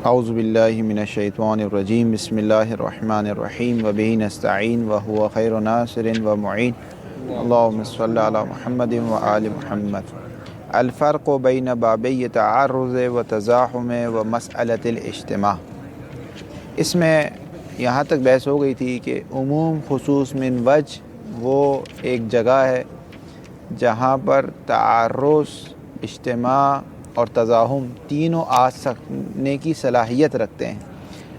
اعوذ باللہ من الشیطان الرجیم بسم اللہ الرحمن الرحیم وبہ نستعین وہو خیر ناصر ومعین اللہم صلی علی محمد وآل محمد۔ الفرق بین بابی تعرض و تزاحم و مسئلۃ الاجتماع۔ اس میں یہاں تک بحث ہو گئی تھی کہ عموم خصوص من وجہ وہ ایک جگہ ہے جہاں پر تعرض، اجتماع اور تزاحم تینوں آ سکنے کی صلاحیت رکھتے ہیں۔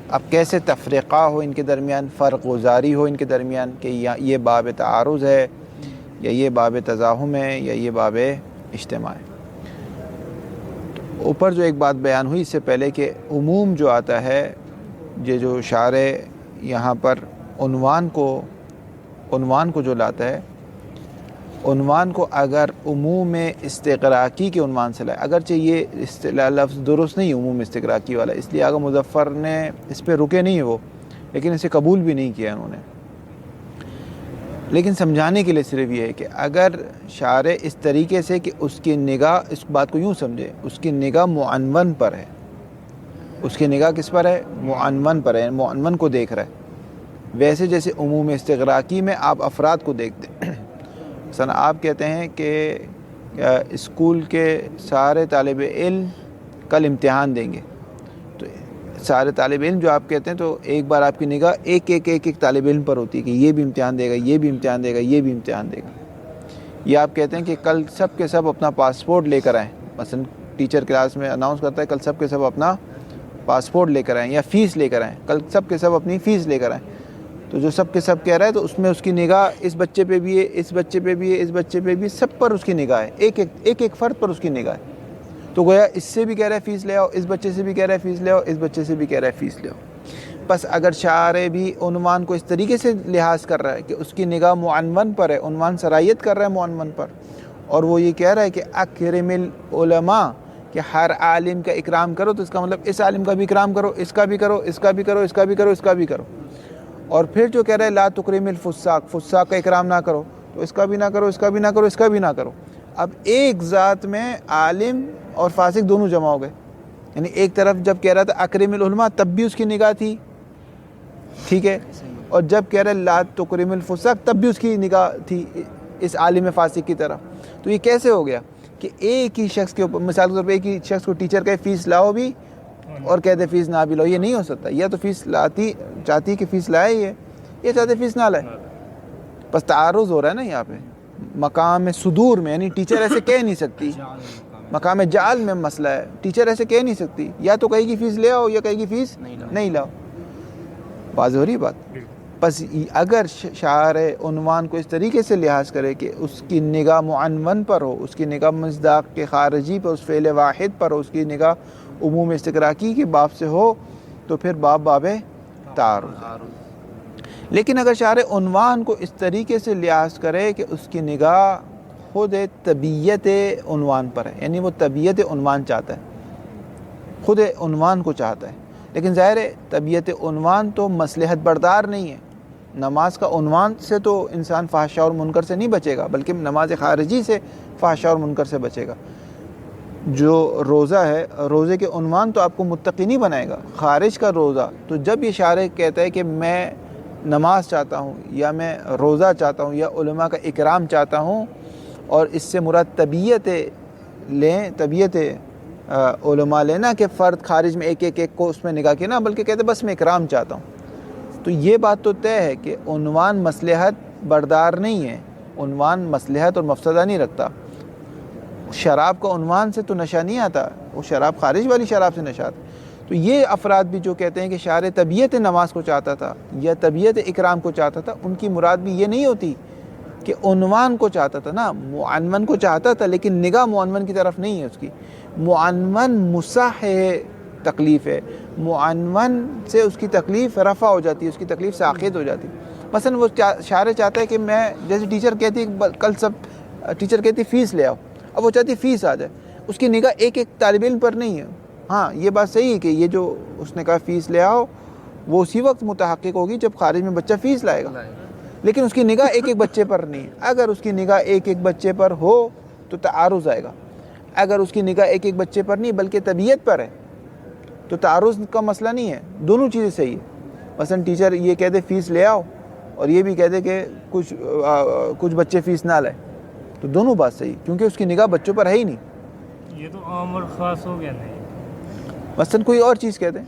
اب کیسے تفریقہ ہو ان کے درمیان، فرق گزاری ہو ان کے درمیان کہ یہ باب تعارض ہے یا یہ باب تزاحم ہے یا یہ باب اجتماع ہے۔ اوپر جو ایک بات بیان ہوئی اس سے پہلے کہ عموم جو آتا ہے، یہ جو شارع یہاں پر عنوان کو جو لاتا ہے، عنوان کو اگر عموم استغراقی کے عنوان سے لائے، اگرچہ یہ اصطلاح لفظ درست نہیں عموم استغراقی والا، اس لیے آغا مظفر نے اس پہ رکے نہیں وہ، لیکن اسے قبول بھی نہیں کیا انہوں نے، لیکن سمجھانے کے لیے صرف یہ ہے کہ اگر شارع اس طریقے سے کہ اس کی نگاہ، اس بات کو یوں سمجھے، اس کی نگاہ معنون پر ہے، اس کی نگاہ کس پر ہے؟ معنون پر ہے، معنون کو دیکھ رہا ہے۔ ویسے جیسے عموم استغراقی میں آپ افراد کو دیکھتے ہیں، مثلا آپ کہتے ہیں کہ اسکول کے سارے طالب علم کل امتحان دیں گے، تو سارے طالب علم جو آپ کہتے ہیں تو ایک بار آپ کی نگاہ ایک طالب علم پر ہوتی ہے کہ یہ بھی امتحان دے گا، یہ بھی امتحان دے گا، یہ بھی امتحان دے گا۔ یا آپ کہتے ہیں کہ کل سب کے سب اپنا پاسپورٹ لے کر آئیں، مثلا ٹیچر کلاس میں اناؤنس کرتا ہے کل سب کے سب اپنا پاسپورٹ لے کر آئیں یا فیس لے کر آئیں، کل سب کے سب اپنی فیس لے کر آئیں۔ تو جو سب کے سب کہہ رہا ہے تو اس میں اس کی نگاہ اس بچے پہ بھی ہے، اس بچے پہ بھی ہے، اس بچے پہ بھی، سب پر اس کی نگاہ ہے، ایک فرد پر اس کی نگاہ ہے۔ تو گویا اس سے بھی کہہ رہا ہے فیس لے آؤ، اس بچے سے بھی کہہ رہا ہے فیس لے آؤ، اس بچے سے بھی کہہ رہا ہے فیس لے آؤ۔ بس اگر شارع بھی عنوان کو اس طریقے سے لحاظ کر رہا ہے کہ اس کی نگاہ معنون پر ہے، عنوان سرایت کر رہا ہے معنون پر، اور وہ یہ کہہ رہا ہے کہ اکرم العلماء، کہ ہر عالم کا اکرام کرو، تو اس کا مطلب اس عالم کا بھی اکرام کرو، اس کا بھی کرو، اس کا بھی کرو، اس کا بھی کرو، اس کا بھی کرو۔ اور پھر جو کہہ رہا ہے لا تکرم الفساق، فساق کا اکرام نہ کرو، تو اس کا بھی نہ کرو، اس کا بھی نہ کرو، اس کا بھی نہ کرو۔ اب ایک ذات میں عالم اور فاسق دونوں جمع ہو گئے، یعنی ایک طرف جب کہہ رہا تھا اکرم العلماء تب بھی اس کی نگاہ تھی، ٹھیک ہے، اور جب کہہ رہا ہے لا تکرم الفساق تب بھی اس کی نگاہ تھی اس عالم فاسق کی طرف۔ تو یہ کیسے ہو گیا کہ ایک ہی شخص کے اوپر، مثال کے طور پہ ایک ہی شخص کو ٹیچر کہے فیس لاؤ بھی اور کہتے فیس نہ بھی لاؤ، یہ نہیں ہو سکتا۔ یا تو فیس چاہتی کہ فیس لائے یہ چاہتے فیس نہ لائے، بس تعارض ہو رہا ہے نا یہاں پہ مقام صدور میں، یعنی ٹیچر ایسے کہہ نہیں سکتی، مقام جعل میں مسئلہ ہے، ٹیچر ایسے کہہ نہیں سکتی، یا تو کہے گی فیس لے آؤ یا کہے گی فیس نہیں لاؤ۔ واضح ہو رہی بات؟ بس اگر شارع عنوان کو اس طریقے سے لحاظ کرے کہ اس کی نگاہ معنون پر ہو، اس کی نگاہ مصداق کے خارجی پر، اس فعل واحد پر ہو، اس کی نگاہ عموم استغراقی کے باب سے ہو، تو پھر باب تعارض۔ لیکن اگر شارع عنوان کو اس طریقے سے لحاظ کرے کہ اس کی نگاہ خود طبیعت عنوان پر ہے، یعنی وہ طبیعت عنوان چاہتا ہے، خود عنوان کو چاہتا ہے، لیکن ظاہر ہے طبیعت عنوان تو مصلحت بردار نہیں ہے۔ نماز کا عنوان سے تو انسان فحشاء اور منکر سے نہیں بچے گا، بلکہ نماز خارجی سے فحشاء اور منکر سے بچے گا۔ جو روزہ ہے، روزے کے عنوان تو آپ کو متقی نہیں بنائے گا، خارج کا روزہ۔ تو جب یہ شارع کہتا ہے کہ میں نماز چاہتا ہوں یا میں روزہ چاہتا ہوں یا علماء کا اکرام چاہتا ہوں، اور اس سے مراد طبیعت لیں، طبیعت علماء لینا کہ فرد خارج میں ایک کو اس میں نگاہ کی نہ، بلکہ کہتے بس میں اکرام چاہتا ہوں، تو یہ بات تو طے ہے کہ عنوان مصلحت بردار نہیں ہے، عنوان مصلحت اور مفسدہ نہیں رکھتا۔ شراب کا عنوان سے تو نشہ نہیں آتا، وہ شراب خارج والی شراب سے نشہ آتا۔ تو یہ افراد بھی جو کہتے ہیں کہ شارع طبیعت نماز کو چاہتا تھا یا طبیعت اکرام کو چاہتا تھا، ان کی مراد بھی یہ نہیں ہوتی کہ عنوان کو چاہتا تھا، نا معنون کو چاہتا تھا، لیکن نگاہ معنون کی طرف نہیں ہے اس کی۔ معنون مصح تکلیف ہے، معنون سے اس کی تکلیف رفع ہو جاتی ہے، اس کی تکلیف ساقط ہو جاتی ہے۔ مثلا وہ شارع چاہتا ہے کہ میں، جیسے ٹیچر کہتی کل سب ٹیچر کہتی فیس لے آؤ، اب وہ چاہتی فیس آ جائے، اس کی نگاہ ایک طالب علم پر نہیں ہے۔ ہاں یہ بات صحیح ہے کہ یہ جو اس نے کہا فیس لے آؤ، وہ اسی وقت متحقق ہوگی جب خارج میں بچہ فیس لائے گا، لیکن اس کی نگاہ ایک بچے پر نہیں ہے۔ اگر اس کی نگاہ ایک بچے پر ہو تو تعارض آئے گا، اگر اس کی نگاہ ایک بچے پر نہیں بلکہ طبیعت پر ہے تو تعارض کا مسئلہ نہیں ہے، دونوں چیزیں صحیح ہے۔ مثلا ٹیچر یہ کہہ دے فیس لے آؤ اور یہ بھی کہہ دے کہ کچھ بچے فیس نہ لائیں، تو دونوں بات صحیح، کیونکہ اس کی نگاہ بچوں پر ہے ہی نہیں۔ یہ تو عام اور خاص ہو گیا نہیں۔ مثلا کوئی اور چیز کہہ دیں،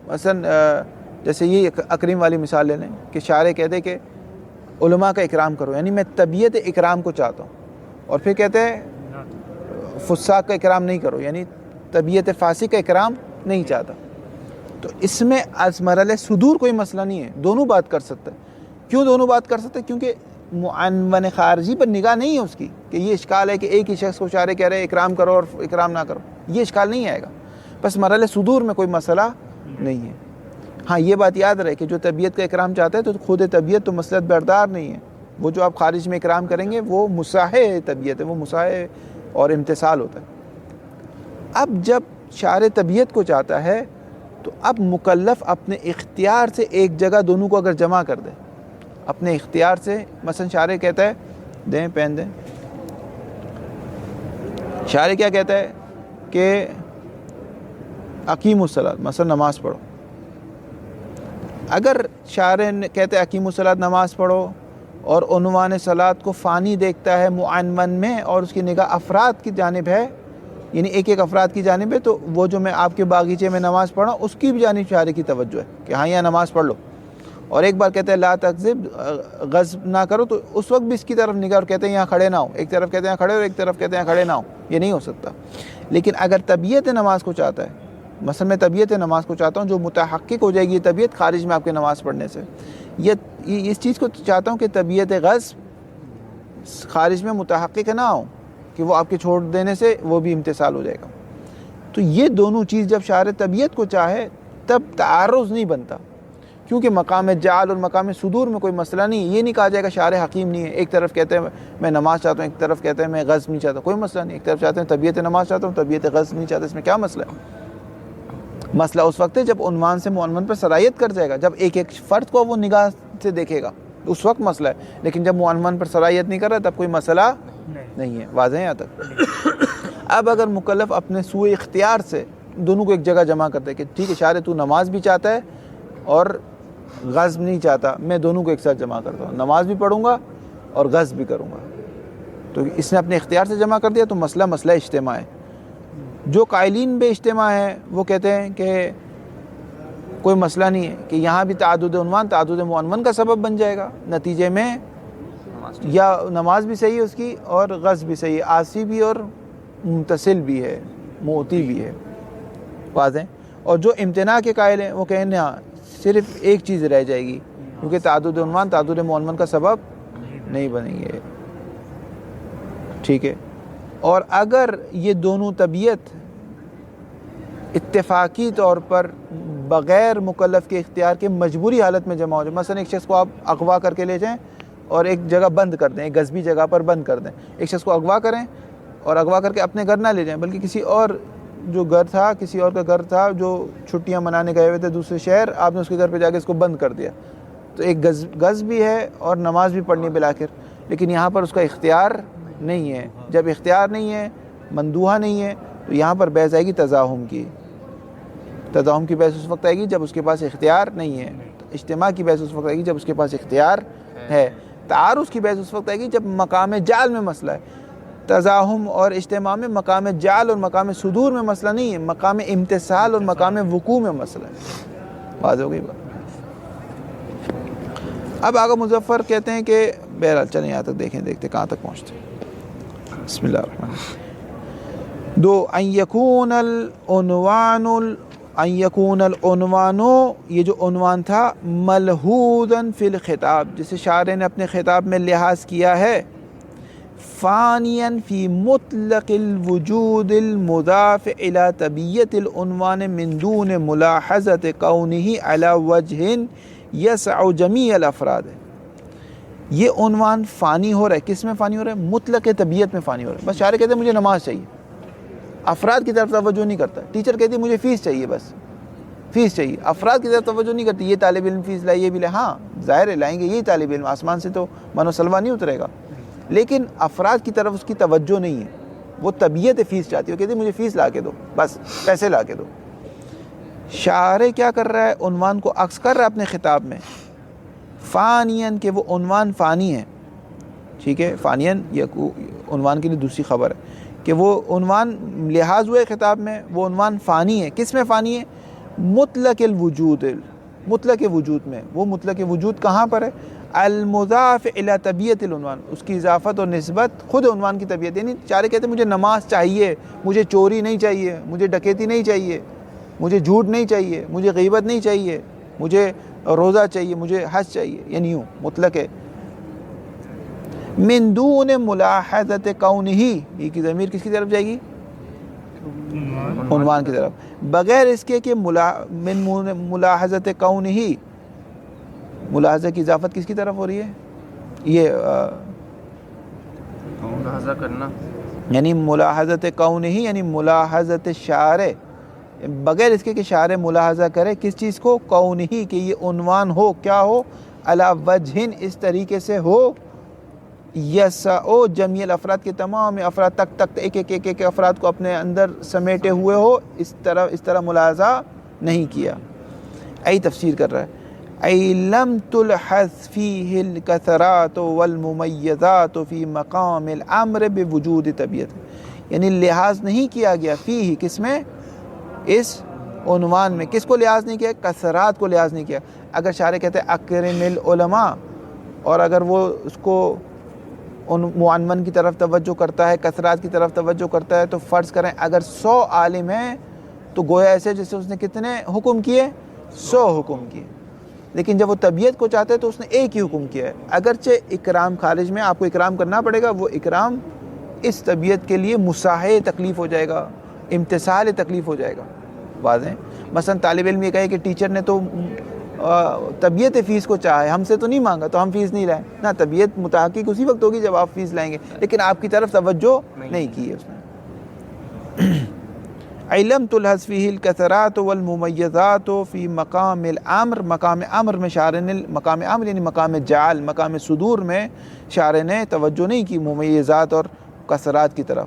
مثلا جیسے یہ اکریم والی مثال لے لیں کہ شاعر کہہ دے کہ علماء کا اکرام کرو، یعنی میں طبیعت اکرام کو چاہتا ہوں، اور پھر کہتے ہیں فساق کا اکرام نہیں کرو، یعنی طبیعت فاسق کا اکرام نہیں چاہتا۔ تو اس میں از مرحلہ صدور کوئی مسئلہ نہیں ہے، دونوں بات کر سکتا ہے۔ کیوں دونوں بات کر سکتا ہے؟ کیونکہ معنون خارجی پر نگاہ نہیں ہے اس کی، کہ یہ اشکال ہے کہ ایک ہی شخص کو شاعر کہہ رہے اکرام کرو اور اکرام نہ کرو، یہ اشکال نہیں آئے گا۔ بس مرحلہ صدور میں کوئی مسئلہ نہیں ہے۔ ہاں یہ بات یاد رہے کہ جو طبیعت کا اکرام چاہتا ہے تو خود طبیعت تو مصلحت بردار نہیں ہے، وہ جو آپ خارج میں اکرام کریں گے وہ مساحِ طبیعت ہے، وہ مساحِ اور امتثال ہوتا ہے۔ اب جب شاعر طبیعت کو چاہتا ہے تو اب مکلف اپنے اختیار سے ایک جگہ دونوں کو اگر جمع کر دے، اپنے اختیار سے، مثلا شاعر کہتا ہے دیں پین دیں، شاعر کیا کہتا ہے کہ اقیموا الصلاۃ، مثلا نماز پڑھو۔ اگر شاعر کہتے ہیں اقیموا الصلاۃ نماز پڑھو، اور عنوان صلاۃ کو فانی دیکھتا ہے معنون میں اور اس کی نگاہ افراد کی جانب ہے، یعنی ایک ایک افراد کی جانب ہے، تو وہ جو میں آپ کے باغیچے میں نماز پڑھا اس کی بھی جانب شاعر کی توجہ ہے کہ ہاں یہاں نماز پڑھ لو۔ اور ایک بار کہتے ہیں لا تغضب، غضب نہ کرو، تو اس وقت بھی اس کی طرف نگاہ اور کہتے ہیں یہاں کھڑے نہ ہو، ایک طرف کہتے ہیں کھڑے اور ایک طرف کہتے ہیں کھڑے نہ ہو، یہ نہیں ہو سکتا۔ لیکن اگر طبیعت نماز کو چاہتا ہے، مثلا میں طبیعت نماز کو چاہتا ہوں جو متحقق ہو جائے گی یہ طبیعت خارج میں آپ کے نماز پڑھنے سے، یہ اس چیز کو چاہتا ہوں کہ طبیعت غضب خارج میں متحقق نہ ہو، کہ وہ آپ کے چھوڑ دینے سے وہ بھی امتثال ہو جائے گا۔ تو یہ دونوں چیز جب شاعر طبیعت کو چاہے تب تعارض نہیں بنتا، کیونکہ مقام جعل اور مقام صدور میں کوئی مسئلہ نہیں ہے۔ یہ نہیں کہا جائے گا شاعر حکیم نہیں ہے، ایک طرف کہتے ہیں میں نماز چاہتا ہوں، ایک طرف کہتے ہیں میں غضب نہیں چاہتا، کوئی مسئلہ نہیں۔ ایک طرف چاہتے ہیں طبیعت نماز چاہتا ہوں، طبیعت غضب نہیں چاہتا، اس میں کیا مسئلہ ہے؟ مسئلہ اس وقت ہے جب عنوان سے معنون پر صلاحیت کر جائے گا، جب ایک ایک فرد کو وہ نگاہ سے دیکھے گا اس وقت مسئلہ ہے، لیکن جب معنون پر صلاحیت نہیں کر رہا تب کوئی مسئلہ نہیں ہے۔ واضح ہے یہاں تک؟ اب اگر مکلف اپنے سوئے اختیار سے دونوں کو ایک جگہ جمع کرتا ہے کہ ٹھیک ہے شاعر تو نماز بھی چاہتا ہے اور غضب نہیں چاہتا، میں دونوں کو ایک ساتھ جمع کرتا ہوں، نماز بھی پڑھوں گا اور غضب بھی کروں گا، تو اس نے اپنے اختیار سے جمع کر دیا، تو مسئلہ اجتماع ہے۔ جو قائلین بے اجتماع ہے وہ کہتے ہیں کہ کوئی مسئلہ نہیں ہے، کہ یہاں بھی تعدد عنوان تعدد معنون کا سبب بن جائے گا، نتیجے میں یا نماز بھی صحیح ہے اس کی اور غضب بھی صحیح ہے، عاصی بھی اور متصل بھی ہے، موتی بھی ہے۔ واضح؟ اور جو امتناع کے قائل ہیں وہ کہیں ہاں صرف ایک چیز رہ جائے گی، کیونکہ تعدد عنوان تعدد معنون کا سبب نہیں بنیں گے۔ ٹھیک ہے؟ اور اگر یہ دونوں طبیعت اتفاقی طور پر بغیر مکلف کے اختیار کے مجبوری حالت میں جمع ہو جائے، مثلا ایک شخص کو آپ اغوا کر کے لے جائیں اور ایک جگہ بند کر دیں، ایک غصبی جگہ پر بند کر دیں، ایک شخص کو اغوا کریں اور اغوا کر کے اپنے گھر نہ لے جائیں بلکہ کسی اور جو گھر تھا، کسی اور کا گھر تھا جو چھٹیاں منانے گئے ہوئے تھے دوسرے شہر، آپ نے اس کے گھر پہ جا کے اس کو بند کر دیا، تو ایک غصب بھی ہے اور نماز بھی پڑھنی بالآخر، لیکن یہاں پر اس کا اختیار نہیں ہے۔ جب اختیار نہیں ہے، مندوحہ نہیں ہے، تو یہاں پر بحث آئے گی تزاحم کی۔ تزاحم کی بحث اس وقت آئے گی جب اس کے پاس اختیار نہیں ہے، اجتماع کی بحث اس وقت آئے گی جب اس کے پاس اختیار ہے، تعارض کی بحث اس وقت آئے گی جب مقام جعل میں مسئلہ ہے۔ تزاحم اور اجتماع میں مقام جعل اور مقام صدور میں مسئلہ نہیں ہے، مقام امتثال اور مقام وقوع میں مسئلہ ہے۔ واضح ہو گئی بات؟ اب آگا مظفر کہتے ہیں کہ بہرحال چلیں یہاں تک دیکھتے کہاں تک پہنچتے ہیں۔ بسم اللہ الرحمن الرحیم۔ دو ان یکون العنوان، یہ جو عنوان تھا ملحوظا فی الخطاب، جسے شاعر نے اپنے خطاب میں لحاظ کیا ہے، فانیا فی مطلق الوجود المضاف الى طبیعت العنوان من دون ملاحظت کونہ علی وجہ یسع جمیع الافراد۔ یہ عنوان فانی ہو رہا ہے، کس میں فانی ہو رہا ہے؟ مطلق طبیعت میں فانی ہو رہا ہے۔ بس شاعر کہتے ہیں مجھے نماز چاہیے، افراد کی طرف توجہ نہیں کرتا۔ ٹیچر کہتی ہے مجھے فیس چاہیے، بس فیس چاہیے، افراد کی طرف توجہ نہیں کرتی، یہ طالب علم فیس لائے، یہ بھی لائے، ہاں ظاہر ہے لائیں گے یہی طالب علم، آسمان سے تو من و سلوہ نہیں اترے گا، لیکن افراد کی طرف اس کی توجہ نہیں ہے، وہ طبیعت فیس چاہتی ہے، وہ کہتی ہے مجھے فیس لا کے دو، بس پیسے لا کے دو۔ شاعر کیا کر رہا ہے؟ عنوان کو عکس کر رہا ہے اپنے خطاب میں. فانین کہ وہ عنوان فانی ہے. ٹھیک ہے، فانین یہ عنوان کے لیے دوسری خبر ہے کہ وہ عنوان لحاظ ہوئے خطاب میں، وہ عنوان فانی ہے. کس میں فانی ہے؟ مطلق الوجود، مطلق وجود میں. وہ مطلق وجود کہاں پر ہے؟ المضاف الی طبیعت العنوان، اس کی اضافت اور نسبت خود عنوان کی طبیعت. یعنی چارے کہتے ہیں مجھے نماز چاہیے، مجھے چوری نہیں چاہیے، مجھے ڈکیتی نہیں چاہیے، مجھے جھوٹ نہیں چاہیے، مجھے غیبت نہیں چاہیے، مجھے روزہ چاہیے، مجھے حج چاہیے. یعنی یوں مطلق ہے. من دون ملاحظت کونہ، یہ کی ضمیر کس کی طرف جائے گی؟ عنوان کی طرف. بغیر اس کے کہ من ملاحظت کونہ، ملاحظہ کی اضافت کس کی طرف ہو رہی ہے؟ یہ ملاحظہ کرنا، یعنی ملاحظت کونہ یعنی ملاحظت شارع، بغیر اس کے کہ شارع ملاحظہ کرے کس چیز کو؟ کونہ، کہ یہ عنوان ہو، کیا ہو؟ علی وجہ، اس طریقے سے ہو، یسعو جمیع الافراد کے تمام افراد تک ایک افراد کو اپنے اندر سمیٹے ہوئے ہو. اس طرح ملاحظہ نہیں کیا. ای تفسیر کر رہا ہے، ای لم تلحظ فیہ الکثرات والممیزات فی مقام الامر بوجود طبیعت، یعنی لحاظ نہیں کیا گیا فیہ، کس میں؟ اس عنوان میں. کس کو لحاظ نہیں کیا؟ کثرات کو لحاظ نہیں کیا. اگر شارع کہتے ہیں اکرم العلماء، اور اگر وہ اس کو معنون کی طرف توجہ کرتا ہے، کثرات کی طرف توجہ کرتا ہے، تو فرض کریں اگر 100 عالم ہیں تو گویا ایسے جیسے اس نے کتنے حکم کیے؟ 100 حکم کیے. لیکن جب وہ طبیعت کو چاہتے ہیں تو اس نے ایک ہی حکم کیا ہے. اگرچہ اکرام خارج میں آپ کو اکرام کرنا پڑے گا، وہ اکرام اس طبیعت کے لیے مساحِ تکلیف ہو جائے گا، امتثال تکلیف ہو جائے گا. واضح ہے؟ مثلا طالب علم یہ کہے کہ ٹیچر نے تو طبیعت فیس کو چاہا ہے، ہم سے تو نہیں مانگا تو ہم فیس نہیں لائیں. نہ، طبیعت متحقق اسی وقت ہوگی جب آپ فیس لائیں گے، لیکن آپ کی طرف توجہ نہیں کی ہے اس نے. علم تلحظ فیہ الکثرات والممیزات فی مقام الامر، مقام امر میں شارع نے، مقام امر یعنی مقام جعل، مقام صدور میں شارع نے توجہ نہیں کی ممیزات اور کثرات کی طرف.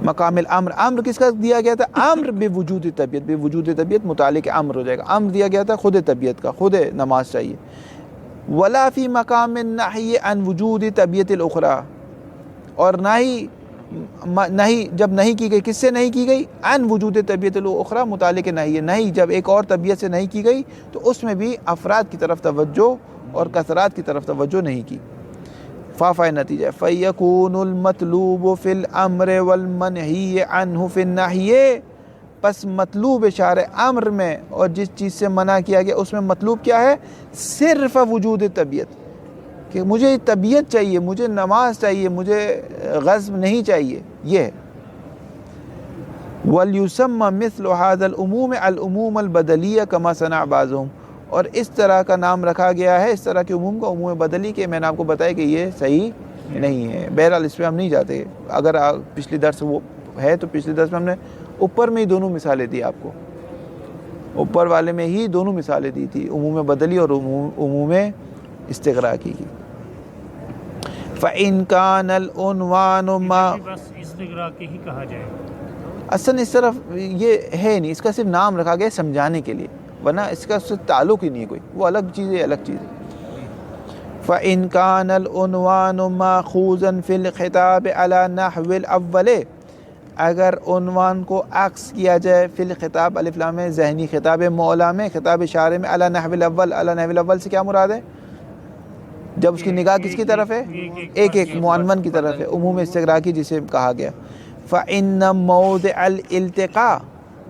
مقام الامر، امر کس کا دیا گیا تھا؟ امر بوجود طبیعت، بوجود طبیعت متعلق امر ہو جائے گا. امر دیا گیا تھا خود طبیعت کا، خود نماز چاہیے. ولا فی مقام النہی عن وجود طبیعت الاخری، اور نہیں جب نہیں کی گئی، کس سے نہیں کی گئی؟ عن وجود طبیعت الاخری متعلق نہیں جب ایک اور طبیعت سے نہیں کی گئی تو اس میں بھی افراد کی طرف توجہ اور کثرات کی طرف توجہ نہیں کی. فافا نتیجہ فیکون المطلوب فی الامر والمنہی عنہ فی النہی، پس مطلوب شارع امر میں اور جس چیز سے منع کیا گیا اس میں مطلوب کیا ہے؟ صرف وجود طبیعت، کہ مجھے طبیعت چاہیے، مجھے نماز چاہیے، مجھے غضب نہیں چاہیے. یہ وَلْيُسَمَّ مِثْلُ هَذَا الْعُمُومِ الْعُمُومَ الْبَدَلِيَّ كَمَا صَنَعَ بَعْضُهُمْ، اور اس طرح کا نام رکھا گیا ہے، اس طرح کے عموم کا عموم بدلی، کہ میں نے آپ کو بتایا کہ یہ صحیح نہیں ہے. بہرحال اس پہ ہم نہیں جاتے. اگر پچھلی درس وہ ہے تو پچھلی درس میں ہم نے اوپر میں ہی دونوں مثالیں دی آپ کو، اوپر والے میں ہی دونوں مثالیں دی تھی، عموم بدلی اور عموم استغراقی کی. فَإِن كَانَ الْعُنْوَانُ مَا، بس استغراقی ہی کہا جائے. اصلا اس طرف یہ ہے نہیں، اس کا صرف نام رکھا گیا سمجھانے کے لیے، ورنہ اس کا سے تعلق ہی نہیں کوئی، وہ الگ چیز ہے، الگ چیز ہے. فَإِن كَانَ الْعُنْوَانُ مَأْخُوذًا فِي الْخِطَابِ عَلَى نَحْوِ الْأَوَّلِ، اگر عنوان کو عکس کیا جائے فی الخطاب، الف لام میں ذہنی خطاب مولا میں، خطاب شارع میں، علی نحو الاول، علی نحو الاول سے کیا مراد ہے؟ جب اس کی نگاہ کس کی طرف ہے؟ ایک ایک معنون کی طرف ہے، عموم استغراقی جسے کہا گیا. فَإِنَّ مَوْضِعَ الْالْتِقَاء،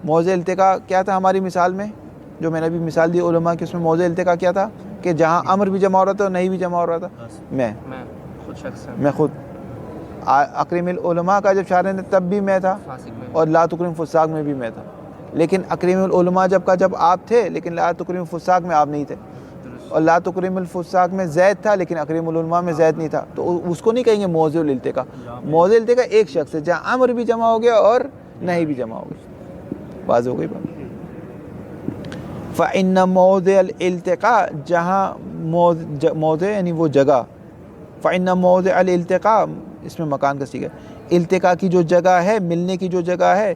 موضع التقاء کیا تھا ہماری مثال میں جو میں نے ابھی مثال دی علماء کی، اس میں موضع التقاء کیا تھا؟ کہ جہاں امر بھی جمع ہو رہا تھا اور نہیں بھی جمع ہو رہا تھا. میں خود اکرم العلماء کا جب شارع نے تب بھی میں تھا، اور لا تکرم فساق میں بھی میں تھا. لیکن اکرم العلماء جب آپ تھے، لیکن لا تکرم فساق میں آپ نہیں تھے. اور لا تکرم الفساق میں زید تھا لیکن اکرم العلماء میں زید نہیں تھا. تو اس کو نہیں کہیں گے موضع الالتقاء. موضع الالتقاء ایک شخص ہے جہاں امر بھی جمع ہو گیا اور نہیں بھی جمع ہو گیا. واضح ہو گئی بات. فَإِنَّ مَوْضِعَ الْالْتِقَاء، جہاں موضع یعنی وہ جگہ، فَإِنَّ مَوْضِعَ الْالْتِقَاء اس میں مکان کا صیغہ ہے، التقاء کی جو جگہ ہے، ملنے کی جو جگہ ہے،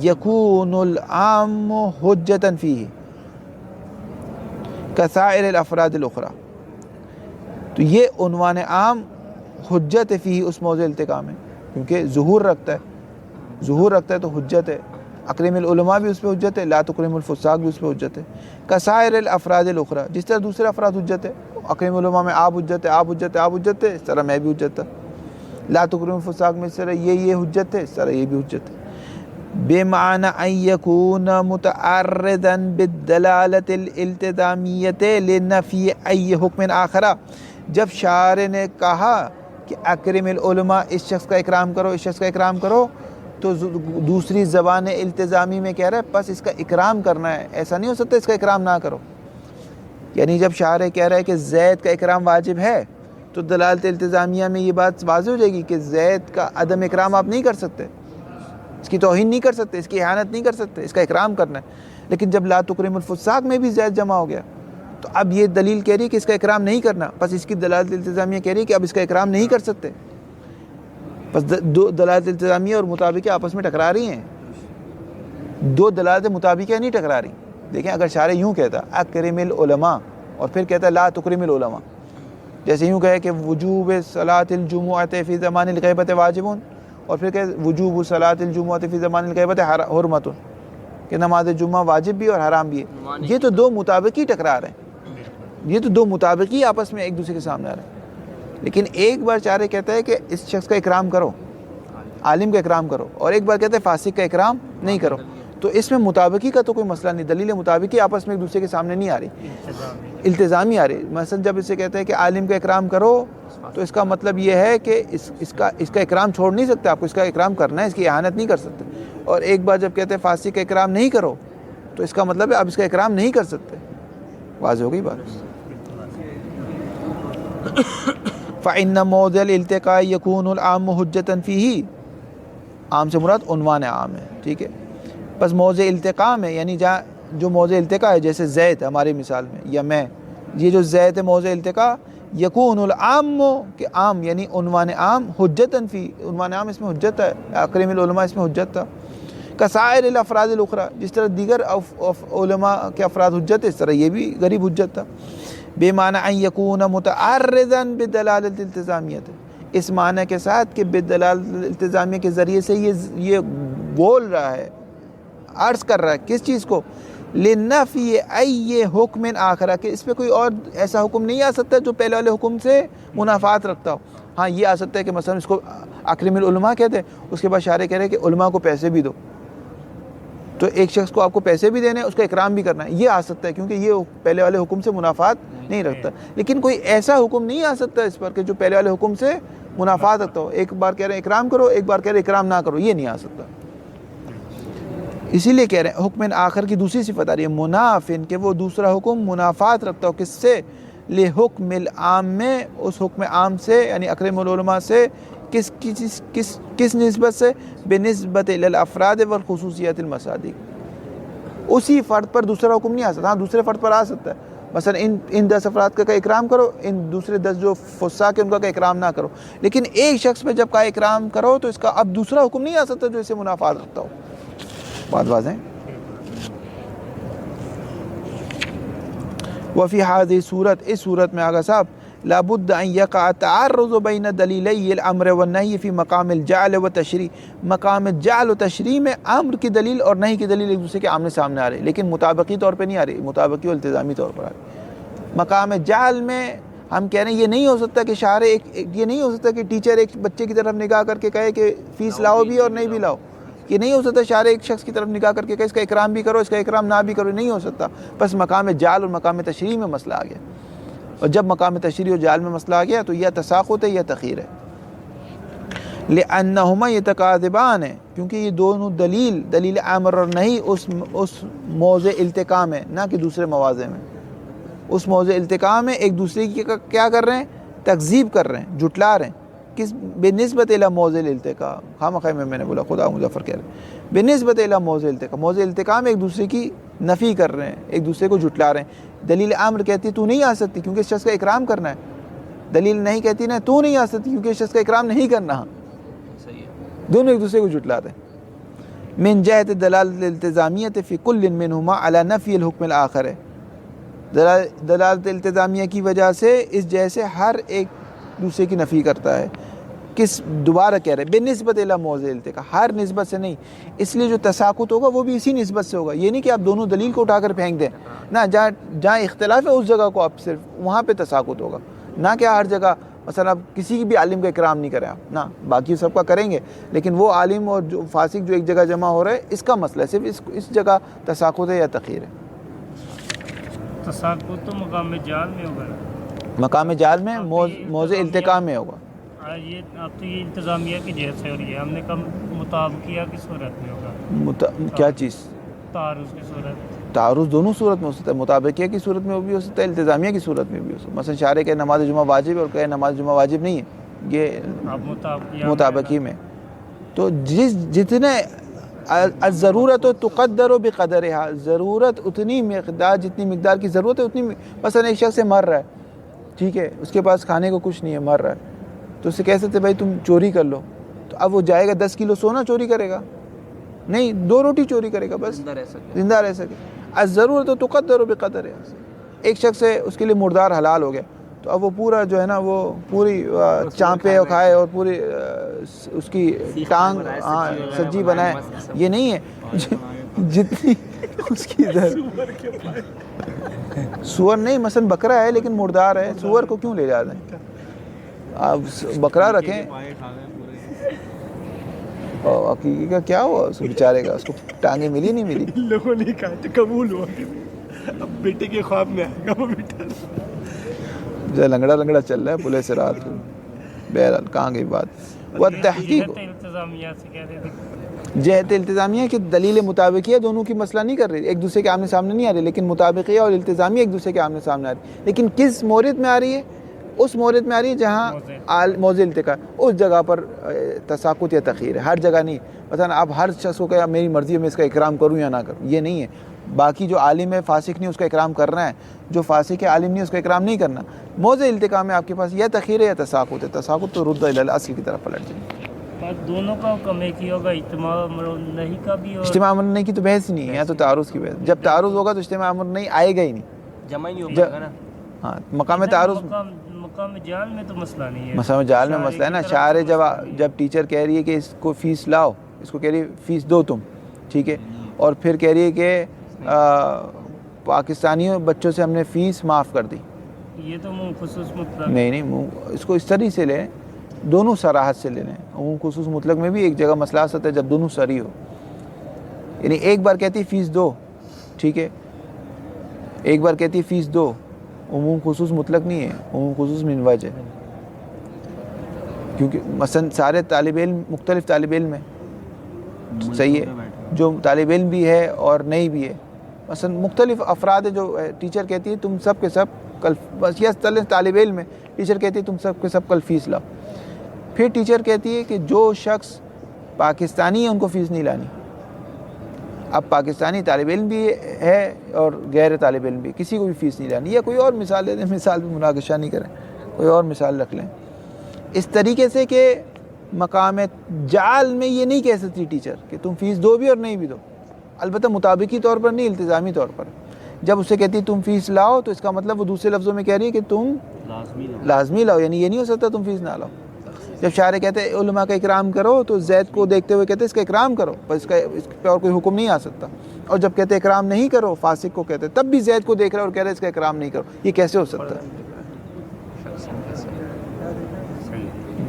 یکون العام حجتاً فیہ کسائر الافراد الاخری. تو یہ عنوان عام حجت فیہ اس موضع التقاء میں، کیونکہ ظہور رکھتا ہے تو حجت ہے. اکرم العلماء بھی اس پہ حجت ہے، لا تکرم الفساق بھی اس پہ حجت ہے. کسائر الافراد الاخری، جس طرح دوسرے افراد حجت ہے. اکرم العلماء میں آپ حجت ہے، اس طرح میں بھی حجت تھا. لا تکرم الفساق میں اس طرح یہ حجت ہے، اس طرح یہ بھی حجت ہے. بمعنى ان يكون متعرضا بالدلالة الالتزامیة لنفی ای حکم آخر. جب شارع نے کہا کہ اکرم العلماء، اس شخص کا اکرام کرو، اس شخص کا اکرام کرو، تو دوسری زبان التزامی میں کہہ رہا ہے بس اس کا اکرام کرنا ہے، ایسا نہیں ہو سکتا اس کا اکرام نہ کرو. یعنی جب شارع کہہ رہا ہے کہ زید کا اکرام واجب ہے، تو دلالت التزامیہ میں یہ بات واضح ہو جائے گی کہ زید کا عدم اکرام آپ نہیں کر سکتے، اس کی توہین نہیں کر سکتے، اس کی اہانت نہیں کر سکتے، اس کا اکرام کرنا ہے. لیکن جب لا تکرم الفساق میں بھی زید جمع ہو گیا، تو اب یہ دلیل کہہ رہی ہے کہ اس کا اکرام نہیں کرنا، بس اس کی دلالت التزامیہ کہہ رہی ہے کہ اب اس کا اکرام نہیں کر سکتے. بس دو دلالت التزامیہ اور مطابقہ آپس میں ٹکرا رہی ہیں، دو دلالت مطابقہ نہیں ٹکرا رہی. دیکھیں اگر شارع یوں کہتا اکرم العلماء اور پھر کہتا لا تکرم العلماء، جیسے یوں کہے کہ وجوب صلاۃ الجمعۃ فی زمان الغیبۃ واجب، اور پھر کہ وجوب صلاۃ الجمعۃ فی زمان الغیبۃ حرمۃ، کہ نماز جمعہ واجب بھی اور حرام بھی ہے. یہ تو دو مطابقی ٹکرا رہے ہیں، یہ تو دو مطابقی آپس میں ایک دوسرے کے سامنے آ رہے ہیں. لیکن ایک بار شارع کہتا ہے کہ اس شخص کا اکرام کرو، عالم کا اکرام کرو، اور ایک بار کہتا ہے فاسق کا اکرام نہیں کرو. تو اس میں مطابقی کا تو کوئی مسئلہ نہیں، دلیل مطابقی آپس میں ایک دوسرے کے سامنے نہیں آ رہی، التزامی آ رہی. مثلا جب اسے کہتا ہے کہ عالم کا اکرام کرو، تو اس کا مطلب یہ ہے کہ اس کا اکرام چھوڑ نہیں سکتے، آپ کو اس کا اکرام کرنا ہے، اس کی اہانت نہیں کر سکتے. اور ایک بار جب کہتے ہیں فاسق کا اکرام نہیں کرو، تو اس کا مطلب ہے آپ اس کا اکرام نہیں کر سکتے. واضح ہو گئی بات. فَإِنَّ مَوْضِعَ الْالْتِقَاءِ يَكُونُ الْعَامُ حُجَّةً فِيهِ، عام سے مراد عنوان عام ہے، ٹھیک ہے. بس موضع التقاء میں، یعنی جہاں جو موضع التقاء ہے، جیسے زید ہماری مثال میں یا میں، یہ جو زید ہے موضع التقاء، یکون العام، کہ عام یعنی عنوان عام، حجتاً فی، عنوان عام اس میں حجت ہے، اکرم العلماء اس میں حجت تھا. کسائر الافراد الاخری، جس طرح دیگر علماء کے افراد حجت ہے، اس طرح یہ بھی غریب حجت تھا. بمعنى ان یکون متعرضا بدلالت التزامیت، اس معنی کے ساتھ کہ بدلالت التزامیہ کے ذریعے سے یہ بول رہا ہے، عرض کر رہا ہے کس چیز کو، لنفی ای حکم آخر، کہ اس پہ کوئی اور ایسا حکم نہیں آ سکتا جو پہلے والے حکم سے منافات رکھتا ہو. ہاں یہ آ سکتا ہے کہ مثلا اس کو اکرم العلماء کہتے ہیں، اس کے بعد شارع کہہ رہے ہیں کہ علماء کو پیسے بھی دو، تو ایک شخص کو آپ کو پیسے بھی دینے ہیں، اس کا اکرام بھی کرنا ہے، یہ آ سکتا ہے کیونکہ یہ پہلے والے حکم سے منافات نہیں رکھتا. لیکن کوئی ایسا حکم نہیں آ سکتا اس پر کہ جو پہلے والے حکم سے منافات رکھتا ہو. ایک بار کہہ رہے ہیں اکرام کرو، ایک بار کہہ رہے ہیں اکرام نہ کرو، یہ نہیں آ سکتا. اسی لیے کہہ رہے ہیں حکم آخر کی دوسری صفت آ رہی ہے منافن، کہ وہ دوسرا حکم منافات رکھتا ہو کس سے، لحکم العام میں، اس حکم عام سے، یعنی اکرم العلماء سے، کس نسبت سے، بنسبت الی الافراد والخصوصیات المصادق. اسی فرد پر دوسرا حکم نہیں آ سکتا. ہاں دوسرے فرد پر آ سکتا ہے، مثلا ان 10 افراد کا اکرام کرو، ان دوسرے 10 جو فساق ہیں ان کا اکرام نہ کرو. لیکن ایک شخص پہ جب کا اکرام کرو تو اس کا اب دوسرا حکم نہیں آ سکتا جو اسے منافات رکھتا ہو. بات واضح ہے. وفی هذه صورت، اس صورت میں آگا صاحب، لابد ان یقع تعرض بین دلیلی الامر والنہی فی مقام الجعل والتشریع. مقام جعل و تشریع میں امر کی دلیل اور نہی کی دلیل ایک دوسرے کے آمنے سامنے آ رہی، لیکن مطابقی طور پہ نہیں آ رہی، مطابقی و التزامی طور پر آ رہی. مقام جعل میں ہم کہہ رہے ہیں یہ نہیں ہو سکتا کہ شارع یہ نہیں ہو سکتا کہ ٹیچر ایک بچے کی طرف نگاہ کر کے کہے کہ فیس لاؤ بھی اور نہیں بھی لاؤ. یہ نہیں ہو سکتا شارع ایک شخص کی طرف نگاہ کر کے کہے اس کا اکرام بھی کرو، اس کا اکرام نہ بھی کرو، نہیں ہو سکتا. بس مقام جعل اور مقام تشریع میں مسئلہ آ گیا، اور جب مقام تشریع اور جعل میں مسئلہ آ گیا تو یا تساقط ہے یا تخیر ہے. لأنہما یتقاذبان ہیں، کیونکہ یہ دونوں دلیل امر اور نہیں اس موضع التقاء میں، نہ کہ دوسرے مواضع میں. اس موضع التقاء میں ایک دوسرے کی کیا کر رہے ہیں، تکذیب کر رہے ہیں، جھٹلا رہے ہیں. کس بنسبت الی موضع الالتقاء، خواہ میں نے بولا خدا مظفر کہہ رہے ہیں، بنسبت الی موضع الالتقاء، موضع الالتقاء میں ایک دوسرے کی نفی کر رہے ہیں، ایک دوسرے کو جھٹلا رہے ہیں. دلیل امر کہتی تو نہیں آ سکتی کیونکہ اس شخص کا اکرام کرنا ہے، دلیل نہیں کہتی نا تو نہیں آ سکتی کیونکہ اس شخص کا اکرام نہیں کرنا. دونوں ایک دوسرے کو جھٹلاتے ہیں. من جہت دلالت التزامیت فی کل منہما علی نفی الحکم الآخر ہے، دلالت التزامیہ کی وجہ سے اس جیسے ہر ایک دوسرے کی نفی کرتا ہے. کس دوبارہ کہہ رہے بے نسبت الی موضع التقاء، ہر نسبت سے نہیں، اس لیے جو تساقط ہوگا وہ بھی اسی نسبت سے ہوگا. یہ نہیں کہ آپ دونوں دلیل کو اٹھا کر پھینک دیں، نہ جہاں اختلاف ہے اس جگہ کو آپ صرف وہاں پہ تساقط ہوگا، نہ کہ ہر جگہ مثلا آپ کسی بھی عالم کا اکرام نہیں کریں آپ، نہ باقی سب کا کریں گے، لیکن وہ عالم اور جو فاسق جو ایک جگہ جمع ہو رہا ہے اس کا مسئلہ ہے، صرف اس جگہ تساقط ہے یا تخیر ہے. تساقط تو مقام جال میں ہوگا نا. مقام جال میں موضع التقاء میں ہوگا. یہ اب تو یہ انتظامیہ کی جہت سے ہو رہی ہے، ہم نے کم مطابقیہ کی صورت میں ہوگا. کیا چیز؟ تعارض کی صورت. تعارض دونوں صورت میں ہو سکتا ہے، مطابقیہ کی صورت میں بھی ہو سکتا ہے، التزامیہ کی صورت میں بھی ہو سکتا ہے. مثلا شارع کہ نماز جمعہ واجب ہے اور کہ نماز جمعہ واجب نہیں ہے، یہ مطابقی میں. تو جتنے الضرورت تقدر بقدرها، ضرورت اتنی مقدار جتنی مقدار کی ضرورت ہے اتنی. مثلا ایک شخص سے مر رہا ہے، ٹھیک ہے، اس کے پاس کھانے کو کچھ نہیں ہے، مر رہا ہے، تو اس سے کہہ سکتے بھائی تم چوری کر لو، تو اب وہ جائے گا 10 کلو سونا چوری کرے گا؟ نہیں، 2 روٹی چوری کرے گا بس، زندہ رہ سکے. الضرورت تقدر بقدرها. ایک شخص ہے اس کے لیے مردار حلال ہو گیا، تو اب وہ پورا جو ہے نا وہ پوری چانپے اور کھائے اور پوری اس کی ٹانگ سجی بنائے، یہ نہیں ہے. جتنی اس کی سور نہیں، مثلا بکرا ہے لیکن مردار ہے، سور کو کیوں لے جاتے ہیں؟ آپ بکرا رکھیں. عقیقی کا کیا ہوا اس بیچارے کا؟ اس کو ٹانگیں ملی نہیں ملی؟ لوگوں نے کہا تو قبول ہوا، اب بیٹے کے خواب میں آئے گا وہ بیٹا. جو لنگڑا لنگڑا چل رہا ہے پلے سے رات کو. بہرحال کہاں گئی بات؟ وہ تحقیق انتظامیہ سے کہہ رہے تھے جہت التزامیہ کی دلیل مطابقیہ دونوں کی مسئلہ نہیں کر رہی، ایک دوسرے کے آمنے سامنے نہیں آ رہی، لیکن مطابقیہ اور التزامیہ ایک دوسرے کے آمنے سامنے آ رہی. لیکن کس مورد میں آ رہی ہے؟ اس مورد میں آ رہی ہے جہاں موضع التقاء، اس جگہ پر تساقط یا تخیر ہے، ہر جگہ نہیں. مثلا آپ ہر شخص کو کہا میری مرضی ہے میں اس کا اکرام کروں یا نہ کروں، یہ نہیں ہے. باقی جو عالم ہے فاسق نہیں اس کا اکرام کرنا ہے، جو فاسق ہے عالم نہیں اس کا اکرام نہیں کرنا. موضع التقاء میں آپ کے پاس یا تخیر ہے یا تساقط ہے. تساقط تو رد الی الاصل کی طرف پلٹ جائے. دونوں کا حکم ایک ہی ہوگا، اجتماع امر نہیں کا بھی. اور اجتماع امر نہیں کی تو بحث ہی نہیں ہے، یا تو تعارض کی بحث. جب تعارض ہوگا تو اجتماع امر نہیں آئے گا ہی نہیں، جمع ہی نہیں ہوگا نا. ہاں مقام تعارض. مقام جال میں تو مسئلہ نہیں ہے، مقام جال میں مسئلہ ہے نا. شاعر جب ٹیچر کہہ رہی ہے کہ اس کو فیس لاؤ، اس کو کہہ رہی ہے فیس دو تم، ٹھیک ہے، اور پھر کہہ رہی ہے کہ پاکستانیوں بچوں سے ہم نے فیس معاف کر دی. یہ تو عموم خصوص مطلق نہیں، اس کو اس طرح سے لیں، دونوں صراحت سے لے لیں. عموم خصوص مطلق میں بھی ایک جگہ مسئلہ آ سکتا ہے جب دونوں صریح ہو. یعنی ایک بار کہتی فیس دو، ٹھیک ہے، ایک بار کہتی فیس دو، عموم خصوص مطلق نہیں ہے، عموم خصوص من وجہ ہے. کیونکہ مثلا سارے طالب علم مختلف طالب علم ہیں، صحیح ہے، جو طالب علم بھی ہے اور نہیں بھی ہے. مثلا مختلف افراد جو ٹیچر کہتی ہے تم سب کے سب کل، بس یہ طالب علم ہے، ٹیچر کہتی ہے تم سب کے سب کل فیس لاؤ. پھر ٹیچر کہتی ہے کہ جو شخص پاکستانی ہے ان کو فیس نہیں لانی. اب پاکستانی طالب علم بھی ہے اور غیر طالب علم بھی، کسی کو بھی فیس نہیں لانی. یا کوئی اور مثال دے دیں، مثال بھی مناقشہ نہیں کریں، کوئی اور مثال رکھ لیں. اس طریقے سے کہ مقام جعل میں یہ نہیں کہہ سکتی ٹیچر کہ تم فیس دو بھی اور نہیں بھی دو، البتہ مطابقی طور پر نہیں، التزامی طور پر. جب اسے کہتی تم فیس لاؤ تو اس کا مطلب وہ دوسرے لفظوں میں کہہ رہی ہے کہ تم لازمی لاؤ، یعنی یہ نہیں ہو سکتا تم فیس نہ لاؤ. جب شاعر کہتے ہیں علماء کا اکرام کرو تو زید کو دیکھتے ہوئے کہتے ہیں اس کا اکرام کرو، بس اس پہ اور کوئی حکم نہیں آ سکتا. اور جب کہتے ہیں اکرام نہیں کرو، فاسق کو کہتے ہیں، تب بھی زید کو دیکھ رہے اور کہہ رہے اس کا اکرام نہیں کرو. یہ کیسے ہو سکتا ہے؟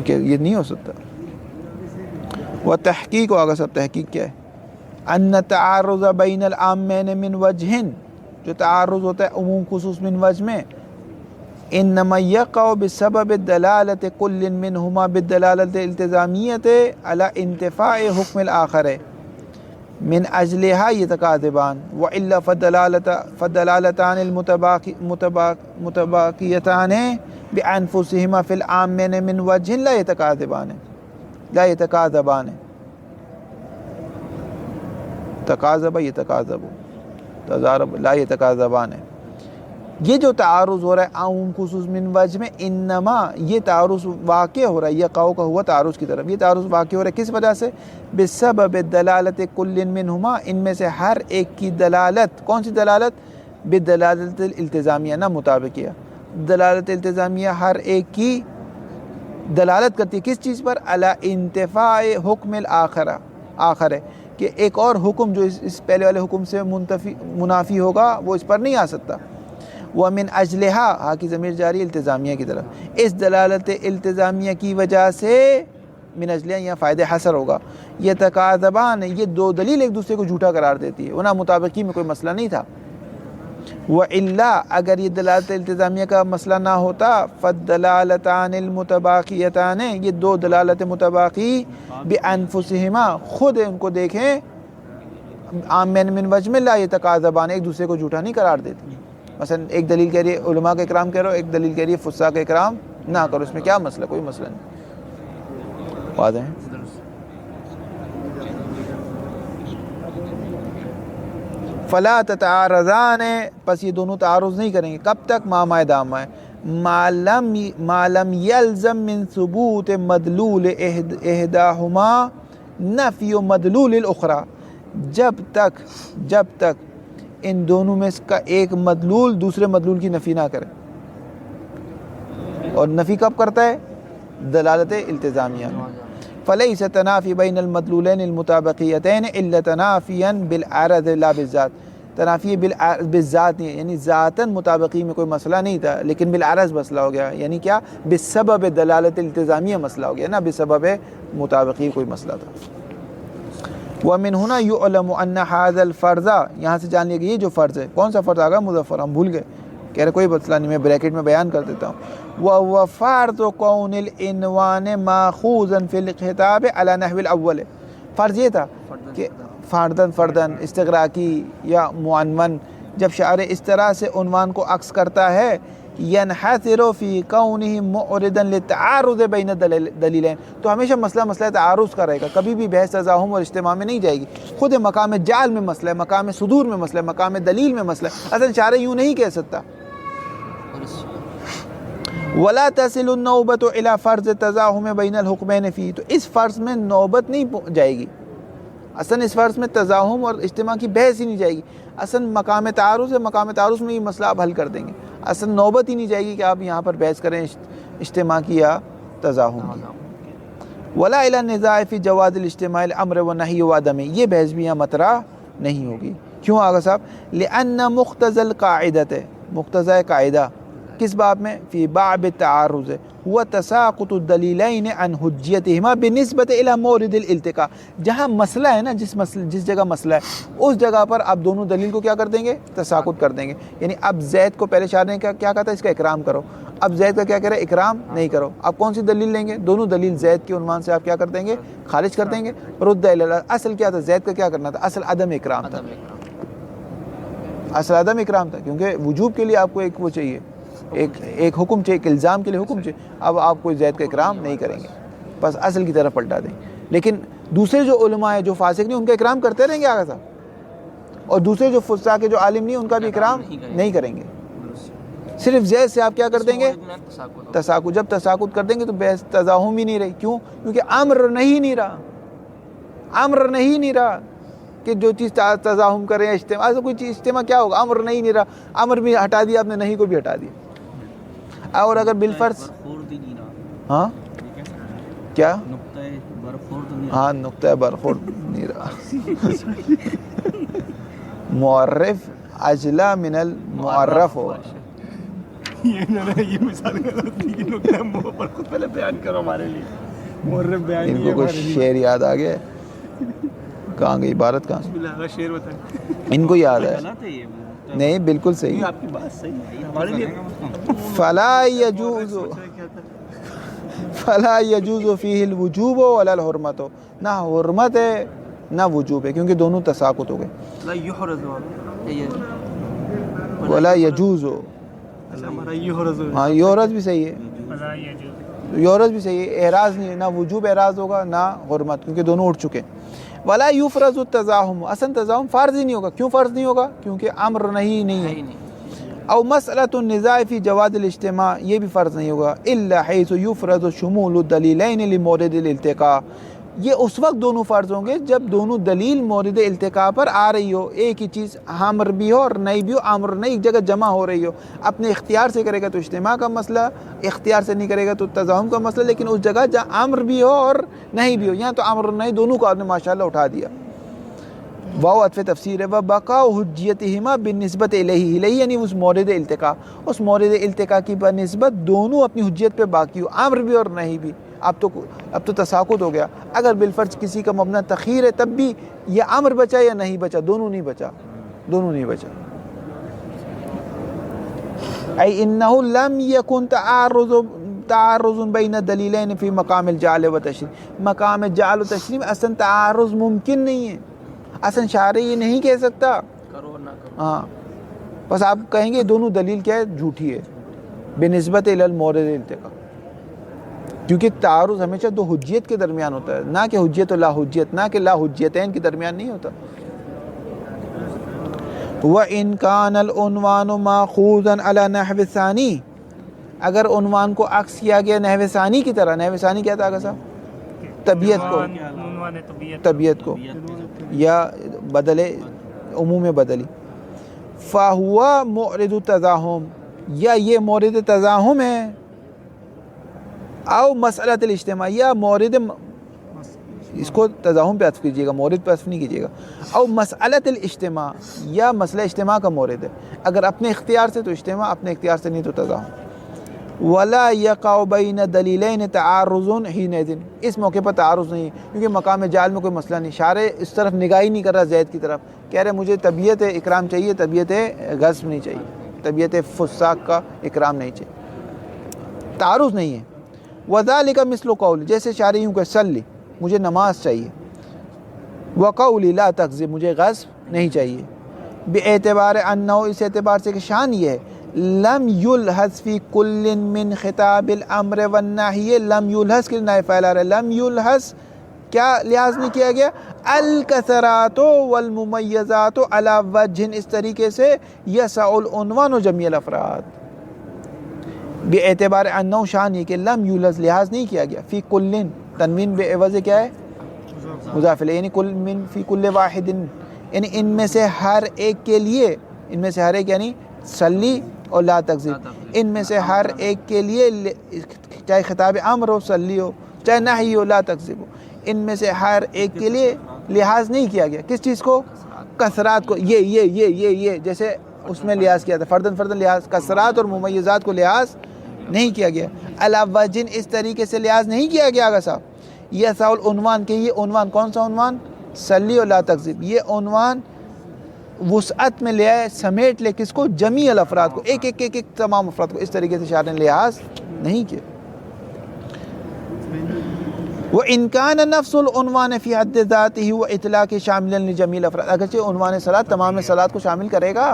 کہ یہ نہیں ہو سکتا. وہ تحقیق ہوگا. سب تحقیق کیا ہے؟ ان تعارض بین العامین من وجہ، جو تعارض ہوتا ہے عموم خصوص من وجہ میں، انما یقع بسبب دلالت کل منہما بالدلالت التزامیت علی انتفاع حکم الآخر من اجلها یتقاذبان والا فالدلالتان المتباقیتان بانفسهما فی العامین من وجہ لا یتقاذبان تقاذب یتقاذب تضارب لا یتقاذبان. یہ جو تعارض ہو رہا ہے عام خصوص من وجہ میں، انما یہ تعارض واقع ہو رہا ہے، یقع کا ہوا تعارض کی طرف، یہ تعارض واقع ہو رہا ہے کس وجہ سے؟ بسبب دلالت کل منہما، ان میں سے ہر ایک کی دلالت، کون سی دلالت؟ بدلالت الالتزامیہ، نہ مطابقیہ، دلالت التزامیہ ہر ایک کی دلالت کرتی ہے کس چیز پر؟ علی انتفاع حکم الآخرہ، آخر ہے کہ ایک اور حکم جو اس پہلے والے حکم سے منافی ہوگا وہ اس پر نہیں آ سکتا۔ وَمِنْ أَجْلِهَا، ہاں کی ضمیر جاری التزامیہ کی طرف، اس دلالت التزامیہ کی وجہ سے من اجلیہ یہاں فائدہ حصر ہوگا، یہ تقاذبان، یہ دو دلیل ایک دوسرے کو جھوٹا قرار دیتی ہے، ورنہ مطابقی میں کوئی مسئلہ نہیں تھا۔ وَإِلَّا، اگر یہ دلالت التزامیہ کا مسئلہ نہ ہوتا، فَالدَّلَالَتَانِ الْمُتَبَاقِيَتَانِ، یہ دو دلالت متباقی بِأَنفُسِهِمَا، خود ان کو دیکھیں، من وجہ میں لا يتقاذبان، ایک دوسرے کو جھوٹا نہیں قرار دیتی۔ مثلا ایک دلیل کہہ رہی ہے علماء کا اکرام کرو، ایک دلیل کہہ رہی ہے فساق کا اکرام نہ کرو، اس میں کیا مسئلہ؟ کوئی مسئلہ نہیں، واضح ہے۔ فلا تتعارضان، پس یہ دونوں تعارض نہیں کریں گے، کب تک؟ ما دام ہے، ما لم یلزم من ثبوت مدلول احداہما نفی مدلول الاخرى، جب تک ان دونوں میں کا ایک مدلول دوسرے مدلول کی نفی نہ کرے، اور نفی کب کرتا ہے؟ دلالت التزامیہ میں۔ فلیس تنافی بین المدلولین المطابقیتین الا تنافیا بالعرض لا بالذات، تنافی بالذات نہیں ہے، یعنی ذاتاً مطابقی میں کوئی مسئلہ نہیں تھا لیکن بالعرض مسئلہ ہو گیا، یعنی کیا؟ بسبب دلالت التزامیہ مسئلہ ہو گیا، نہ بسبب مطابقی کوئی مسئلہ تھا۔ وَمِنْ هُنَا يُعْلَمُ أَنَّ هَذَا الْفَرْضَ، یہاں سے جان لیا کہ یہ جو فرض ہے، کون سا فرض آگا؟ مظفر، ہم بھول گئے، کہہ رہے کوئی مسئلہ نہیں، میں بریکٹ میں بیان کر دیتا ہوں۔ وَهُوَ فَرْضُ كَوْنِ الْعِنْوَانِ مَأْخُوذًا فِي الْخِطَابِ عَلَى نَحْوِ الْأَوَّلِ، فرض یہ تھا کہ فرداً استغراقی یا معنون، جب شاعر اس طرح سے عنوان کو عکس کرتا ہے، ينحصر في كونه معرضا للتعارض بين دلیلین، تو ہمیشہ مسئلہ تعارض کا رہے گا، کبھی بھی بحث تزاحم اور اجتماع میں نہیں جائے گی، خود مقام جعل میں مسئلہ ہے، مقام صدور میں مسئلہ ہے، مقام دلیل میں مسئلہ ہے، اصل شاعر یوں نہیں کہہ سکتا۔ ولا تصل النوبۃ الى فرض التزاحم بین الحکمین فی، تو اس فرض میں نوبت نہیں جائے گی، اصل اس فرض میں تزاحم اور اجتماع کی بحث ہی نہیں جائے گی، اصل مقام تعارض ہے، مقام تعارض میں یہ مسئلہ آپ حل کر دیں گے، اصل نوبت ہی نہیں جائے گی کہ آپ یہاں پر بحث کریں اجتماع کی یا تزاحم کی۔ ولا الی النزاع فی جواز الاجتماع الامر والنہی وعدم، یہ بحث بھی یہاں مطرح نہیں ہوگی، کیوں آگا صاحب؟ لأن مقتضى القاعدۃ، مقتضى قاعدہ کس باب میں؟ فی باب التعارض هو تساقط الدلیلین عن حجیتہما بنسبت الی مورد الالتقاء، جہاں مسئلہ ہے نا، جس جگہ مسئلہ ہے اس جگہ پر آپ دونوں دلیل کو کیا کر دیں گے؟ تساقط کر دیں گے، یعنی اب زید کو پہلے شاعر نے کیا کہا تھا؟ اس کا اکرام کرو، اب زید کا کیا کہہ رہا ہے؟ اکرام نہیں کرو، آپ کون سی دلیل لیں گے؟ دونوں دلیل زید کے عنوان سے آپ کیا کر دیں گے؟ خارج کر دیں گے۔ رد الی، اصل کیا تھا؟ زید کا کیا کرنا تھا؟ اصل عدم اکرام تھا، اصل عدم اکرام تھا، کیونکہ وجوب کے لیے آپ کو ایک وہ چاہیے، ایک حکم چاہیے، ایک الزام کے لیے حکم چاہیے، اب آپ کوئی زید کا اکرام نہیں کریں گے، بس اصل کی طرف پلٹا دیں۔ لیکن دوسرے جو علماء ہیں جو فاسق نہیں، ان کا اکرام کرتے رہیں گے آگے صاحب، اور دوسرے جو فساق کے جو عالم نہیں، ان کا بھی اکرام نہیں کریں گے، صرف زید سے آپ کیا کر دیں گے؟ تساقط، جب تساقط کر دیں گے تو بحث تزاحم ہی نہیں رہی، کیوں؟ کیونکہ امر نہیں رہا کہ جو چیز تزاحم کریں اجتماع، ایسا کوئی چیز اجتماع کیا ہوگا؟ امر نہیں رہا، امر بھی ہٹا دیا آپ نے، نہیں کو بھی ہٹا دیا۔ اور اگر بالفرض ہاں کیا؟ ہاں نقطہ برخورد نہیں رہا، معرف اجلا من المعرف ہو، یہ مثال نقطہ برخورد پہلے بیان کرو ہمارے لیے، معرف بیان۔ ان کو کوئی شعر یاد آ گیا؟ کہاں گئی عبارت؟ کہاں؟ شعر بتائیں، ان کو یاد ہے؟ نہیں بالکل صحیح، آپ کی بات صحیح ہے ہمارے لیے۔ فلا يجوز فيه الوجوب ولا الحرمت، نہ حرمت ہے نہ وجوب ہے، کیونکہ دونوں تساقط ہو گئے۔ ولا يجوز، ہاں یورز بھی صحیح ہے، یورز بھی صحیح ہے، اعراض نہیں ہے، نہ وجوب اعراض ہوگا نہ حرمت، کیونکہ دونوں اٹھ چکے ہیں۔ ولا یفرض التزاحم، اصلا تزاحم فرض ہی نہیں ہوگا، کیوں فرض نہیں ہوگا؟ کیونکہ امر نہیں ہے۔ او مسئلۃ النزاع فی جواز الاجتماع، یہ بھی فرض نہیں ہوگا، الا حیث یفرض شمول الدلیلین لمورد الالتقاء، یہ اس وقت دونوں فرض ہوں گے جب دونوں دلیل مورد التقاء پر آ رہی ہو، ایک ہی چیز امر بھی ہو اور نہیں بھی ہو، امر اور نہیں ایک جگہ جمع ہو رہی ہو، اپنے اختیار سے کرے گا تو اجتماع کا مسئلہ، اختیار سے نہیں کرے گا تو تزاحم کا مسئلہ، لیکن اس جگہ جہاں امر بھی ہو اور نہیں بھی ہو، یہاں تو امر اور نہیں دونوں کو آپ نے ماشاءاللہ اٹھا دیا۔ واو عطف تفسیر ہے، وبقاء حجیتہما بالنسبت الیہ، الیہ یعنی اس مورد التقاء، اس مورد التقاء کی بنسبت دونوں اپنی حجیت پہ باقی ہو، امر بھی اور نہیں بھی۔ اب تو تساقط ہو گیا، اگر بالفرض کسی کا مبنی تخیر ہے تب بھی یہ امر بچا یا نہیں بچا، دونوں نہیں بچا، دونوں نہیں بچا۔ ای انہ لم یکن تعارض بین دلیلین فی مقام الجعل و تشریع، مقام جعل و تشریع میں اصلا تعارض ممکن نہیں ہے، اصلا شارع یہ نہیں کہہ سکتا، کرو نہ کرو، ہاں بس آپ کہیں گے دونوں دلیل کیا ہے، جھوٹی ہے بنسبت الی المورد التقاء، کیونکہ تعارض ہمیشہ دو حجیت کے درمیان ہوتا ہے، نہ کہ حجیت و لا حجیت، نہ کہ لا حجیتین کے درمیان نہیں ہوتا۔ وَإِنْ كَانَ الْعُنْوَانُ مَأْخُوذًا عَلَى نَحْوِ الثَّانِي، اگر عنوان کو عکس کیا گیا نحو ثانی کی طرح، نحو ثانی کیا تھا آگا صاحب؟ طبیعت کو، عنوان طبیعت کو، یا بدلے عموم بدلی، فَهُوَ مُعْرِضُ التَّزَاحُم، یا یہ مورد تزاحم ہے، او مسئلۃ الاجتماع، یا مورد، اس کو تزاحم پہ عطف کیجیے گا، مورد پہ عطف نہیں کیجیے گا، او مسئلۃ الاجتماع، یا مسئلہ اجتماع کا مورد ہے، اگر اپنے اختیار سے تو اجتماع، اپنے اختیار سے نہیں تو تزاحم۔ ولا یقع بین دلیلین تعارض حینئذ، اس موقع پر تعارض نہیں ہے، کیونکہ مقام جعل میں کوئی مسئلہ نہیں، شارع اس طرف نگاہ ہی نہیں کر رہا زید کی طرف، کہہ رہے مجھے طبیعت اکرام چاہیے، طبیعت غصب نہیں چاہیے، طبیعت فساق کا اکرام نہیں چاہیے، تعارض نہیں ہے۔ وذالک مثل قول، جیسے شارع یوں کہ صلی، مجھے نماز چاہیے، وقول لا تکذب، مجھے غصب نہیں چاہیے، باعتبار انہ، اس اعتبار سے کہ شان یہ ہے، لم یلحظ فی کل من خطاب الامر والنہی، لم یلحظ کے نائب فاعل آ رہا ہے، لم یلحظ کیا لحاظ نہیں کیا گیا، الکثرات والممیزات علی وجہ، اس طریقے سے یسع العنوان جمیع الافراد، باعتبار انہ، شان یہ کہ لم یلحظ لحاظ نہیں کیا گیا، فی کل، تنوین بے عوض کیا ہے، مضاف الیہ، یعنی کل من فی کل واحد، یعنی ان میں سے ہر ایک کے لیے، ان میں سے ہر ایک یعنی صلی اور لا تکذب، ان میں سے ہر ایک کے لیے، چاہے خطاب امر ہو صلی ہو، چاہے نہی ہو لا تکذب ہو، ان میں سے ہر ایک کے لیے لحاظ نہیں کیا گیا، کس چیز کو، کثرات کو، یہ جیسے اس میں لحاظ کیا تھا، فردن فردن لحاظ، کثرات اور ممیزات کو لحاظ نہیں کیا گیا، علی وجہ، اس طریقے سے لحاظ نہیں کیا گیا آگا صاحب، یہ ساول عنوان کہ یہ عنوان کون سا عنوان، صلی اور لا تکذب، یہ عنوان وسعت میں لے آئے، سمیٹ لے کس کو، جمیع الافراد کو، ایک تمام افراد کو، اس طریقے سے شارع نے لحاظ نہیں کیا۔ وَإِنْ كَانَ نَفْسُ الْعُنْوَانِ فِي حَدِّ ذَاتِهِ وَإِطْلَاقِ شَامِلًا لِجَمِيعِ الْأَفْرَاد، اگرچہ عنوان صلاۃ تمام صلاۃ کو شامل کرے گا،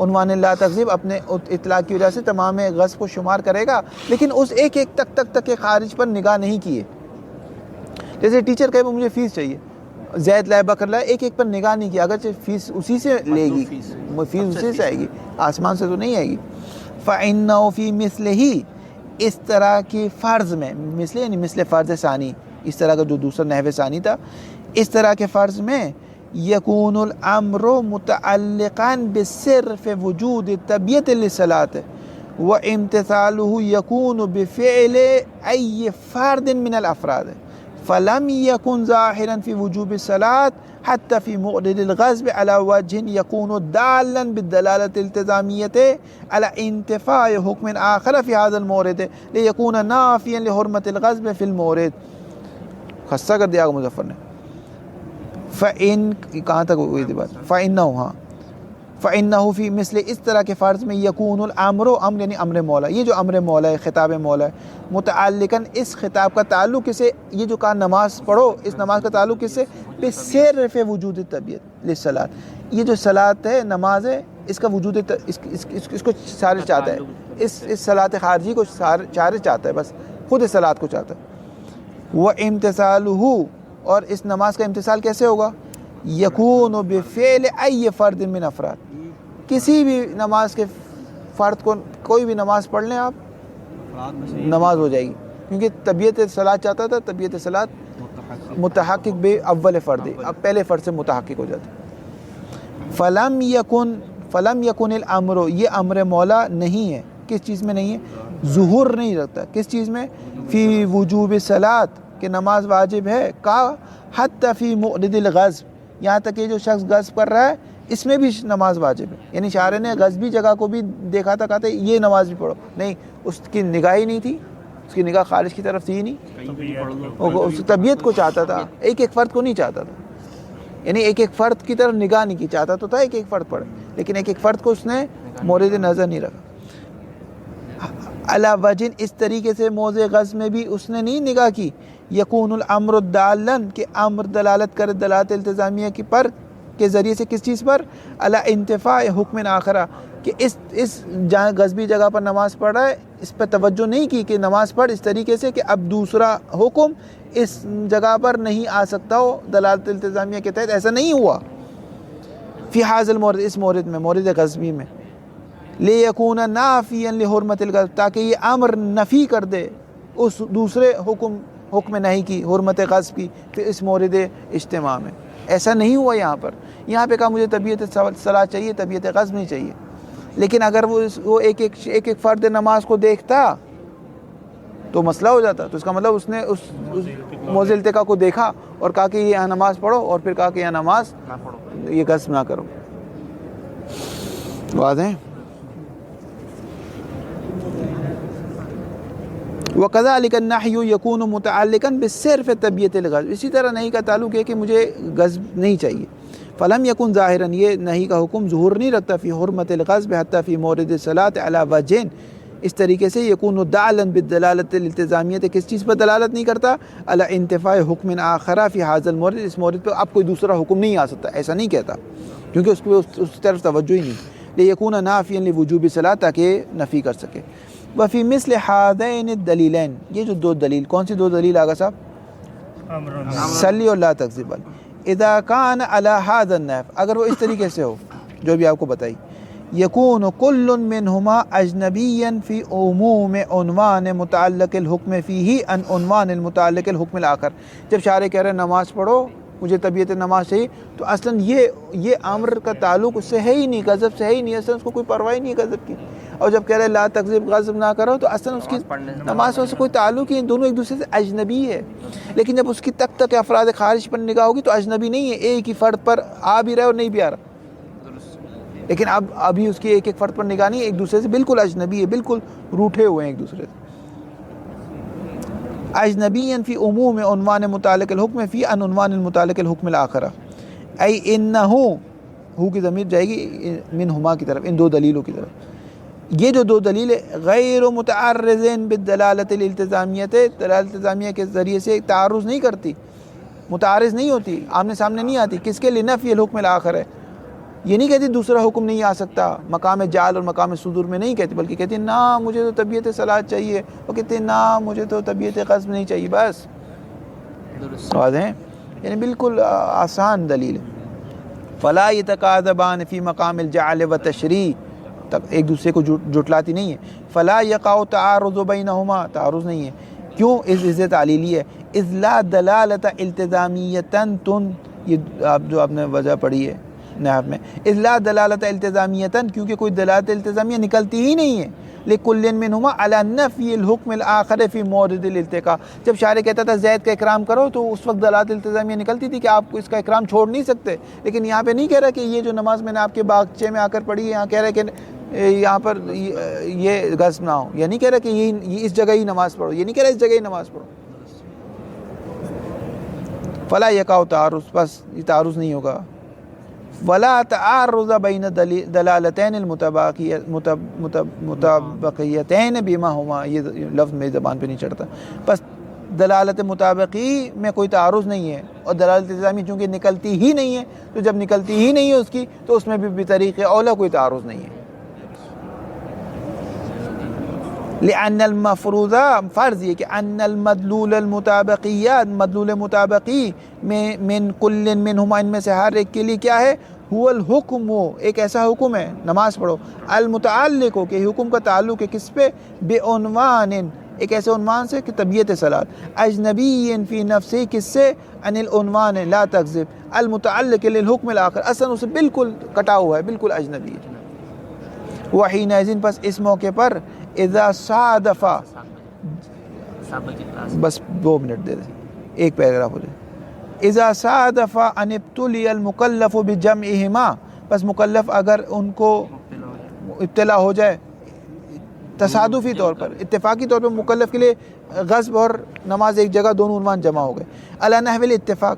عنوان لا تکذب اپنے اطلاق کی وجہ سے تمام غصب کو شمار کرے گا، لیکن اس ایک تک کے خارج پر نگاہ نہیں کیے، جیسے ٹیچر کہے مجھے فیس چاہیے، زید لائے بکر لائے، ایک پر نگاہ نہیں کیا، اگرچہ فیس اسی سے لے گی، فیس اسی سے آئے گی، آسمان سے تو نہیں آئے گی۔ فَإِنَّهُ فِي مِثْلِهِ، اس طرح کی فرض میں، مثل یعنی مثل فرض ثانی، اس طرح کا جو دوسرا نحو ثانی تھا، اس طرح کے فرض میں یکون الامر متعلقا بصرف وجود طبیعت للصلاة وامتثالہ یکون بفعل ای فرد من الافراد، فلم يكن ظاہرا في وجوب الصلاة حتى في مورد الغصب على وجه يكون دالا بالدلالة الالتزامية على انتفاء حكم آخر في هذا المورد ليكون نافيا لحرمة الغصب في المورد، خستہ کر دیا مظفر نے، فَإِن، کہاں تک ہوئی تھی بات، فَإِنَّهُ، ہاں فَإِنَّهُ فِي مثل، اس طرح کے فرض میں یکون الامر، امر یعنی امر مولا، یہ جو امر مولا ہے، خطاب مولا ہے، متعلقاً، اس خطاب کا تعلق کس سے، یہ جو کہا نماز پڑھو، اس نماز کا تعلق کس سے، بصرف وجود طبیعت للصلاۃ، یہ جو صلاۃ ہے، نماز ہے، اس کا وجود، اس کو شارع چاہتا ہے، اس صلاۃ خارجی کو شارع چاہتا ہے، بس خود اس صلاۃ کو چاہتا ہے۔ وامتثالہ، اور اس نماز کا امتثال کیسے ہوگا، یکون بفعل ای فرد من افراد، کسی بھی نماز کے فرد کو کوئی بھی نماز پڑھ لیں آپ نماز ہو جائے گی، کیونکہ طبیعت صلاۃ چاہتا تھا، طبیعت صلاۃ متحقق بے اول فرد، اب پہلے فرد سے متحقق ہو جاتا ہے۔ فلم یکن الامر، یہ امر مولا نہیں ہے، کس چیز میں نہیں ہے؟ ظہور نہیں رکھتا، کس چیز میں؟ فی وجوب صلاۃ، کہ نماز واجب ہے، کا حتی فی مورد الغصب، یہاں تک کہ جو شخص غصب کر رہا ہے اس میں بھی نماز واجب ہے، یعنی شارع نے غصبی جگہ کو بھی دیکھا تھا، کہا تھا یہ نماز بھی پڑھو، نہیں، اس کی نگاہ ہی نہیں تھی، اس کی نگاہ خارج کی طرف تھی ہی نہیں، وہ اس طبیعت کو چاہتا تھا، ایک ایک فرد کو نہیں چاہتا تھا، یعنی ایک ایک فرد کی طرف نگاہ نہیں کی، چاہتا تو تھا ایک ایک فرد پڑھے، لیکن ایک ایک فرد کو اس نے مورد نظر نہیں رکھا۔ علی وجہ، اس طریقے سے موضع غصب میں بھی اس نے نہیں نگاہ کی، یکون الامر دالن، کہ امر دلالت کرے دلالت التزامیہ کی پر کے ذریعے سے کس چیز پر؟ علی انتفاع حکم آخرہ، کہ اس جہاں غصبی جگہ پر نماز پڑھ رہا ہے اس پہ توجہ نہیں کی کہ نماز پڑھ اس طریقے سے کہ اب دوسرا حکم اس جگہ پر نہیں آ سکتا ہو دلالت التزامیہ کے تحت، ایسا نہیں ہوا۔ فی حاضر المورد، اس مورد میں، مورد غصبی میں، لیکون نافیا لحرمت الغصب، تاکہ یہ امر نفی کر دے اس دوسرے حکم نہیں کی، حرمت غصب کی، پھر اس مورد اجتماع میں ایسا نہیں ہوا۔ یہاں پہ کہا مجھے طبیعت صلاۃ چاہیے، طبیعت غصب نہیں چاہیے، لیکن اگر وہ ایک ایک فرد نماز کو دیکھتا تو مسئلہ ہو جاتا، تو اس کا مطلب اس نے اس موضع التقاء کو دیکھا اور کہا کہ یہاں نماز پڑھو، اور پھر کہا کہ یہاں نماز یہ غصب نہ کرو۔ واضح ہے؟ وَكَذَلِكَ النَّحْيُ يَكُونُ مُتَعَلِّقًا بِصِرْفِ طبیعت الغصب، اسی طرح نہیں کا تعلق ہے کہ مجھے غصب نہیں چاہیے۔ فلم یکن ظاہراً، یہ نہیں کا حکم ظہور نہیں رکھتا فی حرمت الغصب حتی فی مورد الصلاۃ علی وجہ، اس طریقے سے یکون داعلاً بالدلالت الالتزامیہ، کس چیز پر دلالت نہیں کرتا؟ علی انتفاع حکم آخر فی حاضر المورد، اس مورد پہ اب کوئی دوسرا حکم نہیں آ سکتا، ایسا نہیں کہتا، کیونکہ اس کو اس طرف توجہ ہی نہیں، لیکون نافیا لوجوب الصلاۃ، تاکہ نفی کر سکے۔ وفی مثل ہذین الدلیلین، یہ جو دو دلیل، کون سی دو دلیل آگا صاحب؟ صلی اور لا تکذب، اذا کان علی ھذا النحو، اگر وہ اس طریقے سے ہو جو بھی آپ کو بتائی، یکون کل منہما اجنبیا فی عموم عنوان متعلق الحکم فیہ عن عنوان المتعلق الحکم الآخر، جب شارع کہہ رہے ہیں نماز پڑھو، مجھے طبیعت نماز چاہیے، تو اصلاً یہ امر کا تعلق اس سے ہے ہی نہیں، غضب سے ہے ہی نہیں، اصلاً اس کو کوئی پرواہ ہی نہیں غضب کی، اور جب کہہ رہے لا تکذب، غضب نہ کرو، تو اصلاً اس کی نماز سے کوئی تعلق ہی، دونوں ایک دوسرے سے اجنبی ہے، لیکن جب اس کی تک تک افراد خارج پر نگاہ ہوگی تو اجنبی نہیں ہے، ایک ہی فرد پر آ بھی رہا ہے اور نہیں بھی آ رہا، لیکن ابھی اس کی ایک ایک فرد پر نگاہ نہیں ہے، ایک دوسرے سے بالکل اجنبی ہے، بالکل روٹھے ہوئے ہیں ایک دوسرے سے۔ اجنبیاً فی عموم عنوان متعلق الحکم فی عن عنوان المتعلق الحکم الآخرہ، ای انہو، ہو کی ضمیر جائے گی منہما کی طرف، ان دو دلیلوں کی طرف، یہ جو دو دلیل غیر متعرضین بالدلالت الالتزامیہ، دلالت التزامیہ کے ذریعے سے تعارض نہیں کرتی، متعارض نہیں ہوتی، آمنے سامنے نہیں آتی، کس کے؟ لنفی الحکم الآخر ہے، یہ نہیں کہتی دوسرا حکم نہیں آ سکتا، مقام جعل اور مقام صدور میں نہیں کہتی، بلکہ کہتی نا مجھے تو طبیعت صلاۃ چاہیے، وہ کہتے نا مجھے تو طبیعت غصب نہیں چاہیے، بس واضح ہے، یعنی بالکل آسان دلیل ہے۔ فلا یتقاذبان فی مقام الجعل والتشریع، تب ایک دوسرے کو جھٹلاتی نہیں ہے، فلا یقع تعارض بینہما، تعارض نہیں ہے، کیوں؟ اس تعلیلی ہے، اذ لا دلالت التزامیتن تن، یہ جو آپ نے وجہ پڑھی ہے نحو میں، اذ لا دلالت التزامیتن، کیونکہ کوئی دلالت التزامیہ نکلتی ہی نہیں ہے، لکل منہما علی نفی الحکم الآخر فی مورد الالتقاء، جب شاعر کہتا تھا زید کا اکرام کرو تو اس وقت دلالت التزامیہ نکلتی تھی کہ آپ اس کا اکرام چھوڑ نہیں سکتے، لیکن یہاں پہ نہیں کہہ رہا کہ یہ جو نماز میں نے آپ کے باغچے میں آ کر پڑھی ہے، یہاں کہہ رہا ہے کہ یہاں پر یہ غصب نہ ہو، یہ نہیں کہہ رہا کہ یہ اس جگہ ہی نماز پڑھو، یہ نہیں کہہ رہا اس جگہ ہی نماز پڑھو۔ فلا یقع تعارض، بس یہ تعارض نہیں ہوگا۔ ولا تعارض بین دلالتین مطابقیتین بما ہما، یہ لفظ میری زبان پہ نہیں چڑھتا، بس دلالت مطابقی میں کوئی تعارض نہیں ہے، اور دلالت التزامی چونکہ نکلتی ہی نہیں ہے، تو جب نکلتی ہی نہیں ہے اس کی، تو اس میں بھی بطریق اولا کوئی تعارض نہیں ہے۔ لأن المفروضہ، فرض یہ کہ ان المدلول المطابقیات، مدلول مطابقی میں من کل منہما، ان میں سے ہر ایک کے لیے کیا ہے؟ هو الحکم، ایک ایسا حکم ہے نماز پڑھو، المتعلق کہ حکم کا تعلق ہے کس پہ، بعنوان، ایک ایسے عنوان سے کہ طبیعت صلاۃ، اجنبی فی نفسی، کس سے، عن العنوان لا تکذب، المتعلق للحکم الاخر، اصلا اسے بالکل کٹا ہوا ہے، بالکل اجنبی ہے۔ وحینئذ، پس اس موقع پر، اذا صادف، بس 2 منٹ دے دیں، ایک پیراگراف ہو جائے، اذا صادف ان ابتلی المکلف بجمعہما، بس مکلف اگر ان کو ابتلا ہو جائے تصادفی طور پر، اتفاقی طور پر مکلف کے لیے غصب اور نماز ایک جگہ، دونوں عنوان جمع ہو گئے، علی نحو الاتفاق،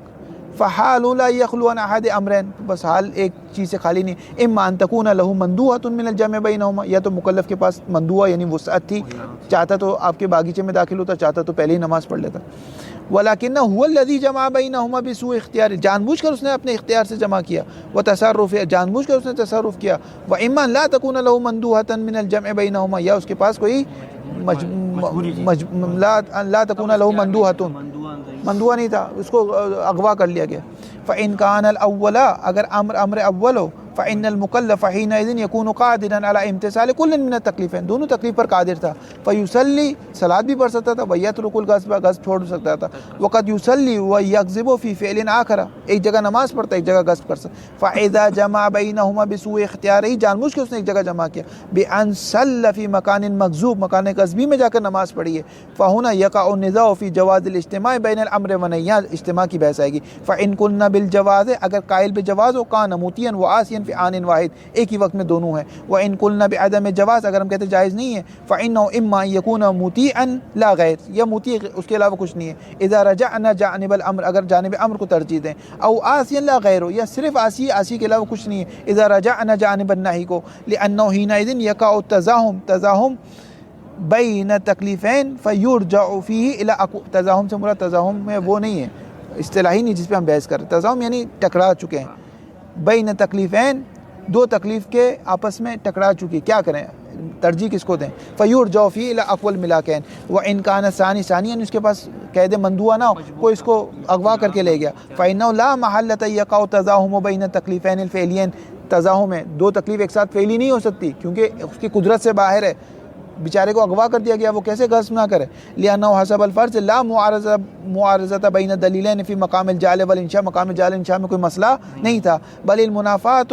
فحال لا یخلو عن احد امرین، بس حال ایک چیز سے خالی نہیں، اما ان تکون له مندوحۃ من الجمع بینہما، یا تو مکلف کے پاس مندوحہ یعنی وسعت تھی، چاہتا تو آپ کے باغیچے میں داخل ہوتا، چاہتا تو پہلے ہی نماز پڑھ لیتا، ولیکن هو الذی جمع بینہما بسوء اختیار، جان بوجھ کر اس نے اپنے اختیار سے جمع کیا، وتصرف، جان بوجھ کر اس نے تصرف کیا، واما لا تکون له مندوحۃ من الجمع بینہما، یا اس کے پاس کوئی لا تکون له مندوحۃ، مندوحہ نہیں تھا، اس کو اغوا کر لیا گیا، فإن كان الأول، اگر امر اول ہو، فإن المكلف حينئذ يكون قادرا على امتثال كل من التکلیفین، دونوں تکلیف پر قادر تھا، فيصلي، صلاۃ بھی پڑھ سکتا تھا، ويترك الغصب، غصب چھوڑ سکتا تھا، وقد يصلي ويغضب في فعل آخر، ایک جگہ نماز پڑھتا ایک جگہ غصب کر سکتا، فإذا جمع بينهما بسوء اختیارہ، جان بوجھ کے اس نے ایک جگہ جمع کیا، بأن صلى في مكان مغصوب، مکان غصبی میں جا کر نماز پڑھی ہے، فهنا يقع النزاع في جواز الاجتماع بين الامر والنهي، اجتماع کی بحث آئے گی، فإن كنا بالجواز، اگر قائل بجواز ہو، كان مطيعا وعاصيا في آن واحد، ایک ہی وقت میں دونوں ہیں، وإن قلنا بعدم جواز، اگر ہم کہتے جائز نہیں ہے، فإنه إما أن يكون مطيعا لا غیر، یا مطیع اس کے علاوہ کچھ نہیں ہے، اذا رجعنا جانب الامر، اگر جانب امر کو ترجیح دیں، او عاصیا لا غیر، یا صرف عاصی کے علاوہ کچھ نہیں ہے، اذا رجعنا جانب النہی کو، لأنه حينئذ يقع تزاحم بین تکلیفین فیرجع فیہ الی، تزاحم سے مراد تزاحم میں وہ نہیں ہے، اصطلاحی نہیں جس پہ ہم بحث کر رہے ہیں، تزاحم یعنی ٹکرا چکے ہیں، بین تکلیفین، 2 تکلیف کے آپس میں ٹکرا چکی، کیا کریں، ترجیح کس کو دیں، فیرجع فیہ الی اقوى الملاکین، وان کان ثانی، یعنی اس کے پاس قید مندوحہ نہ ہو، کوئی اس کو اغوا کر کے لے گیا، فإنه لا محلۃ یقع تزاحم بین التکلیفین الفعلیین، تزاحم ہے، 2 تکلیف ایک ساتھ فعلی نہیں ہو سکتی کیونکہ اس کی قدرت سے باہر ہے، بیچارے کو اغوا کر دیا گیا، وہ کیسے غصب نہ کرے، لأنه حسب الفرض لا معارضۃ بین الدلیلین فی مقام الجعل والانشاء، مقام جعل انشاء میں کوئی مسئلہ نہیں تھا، بل المنافات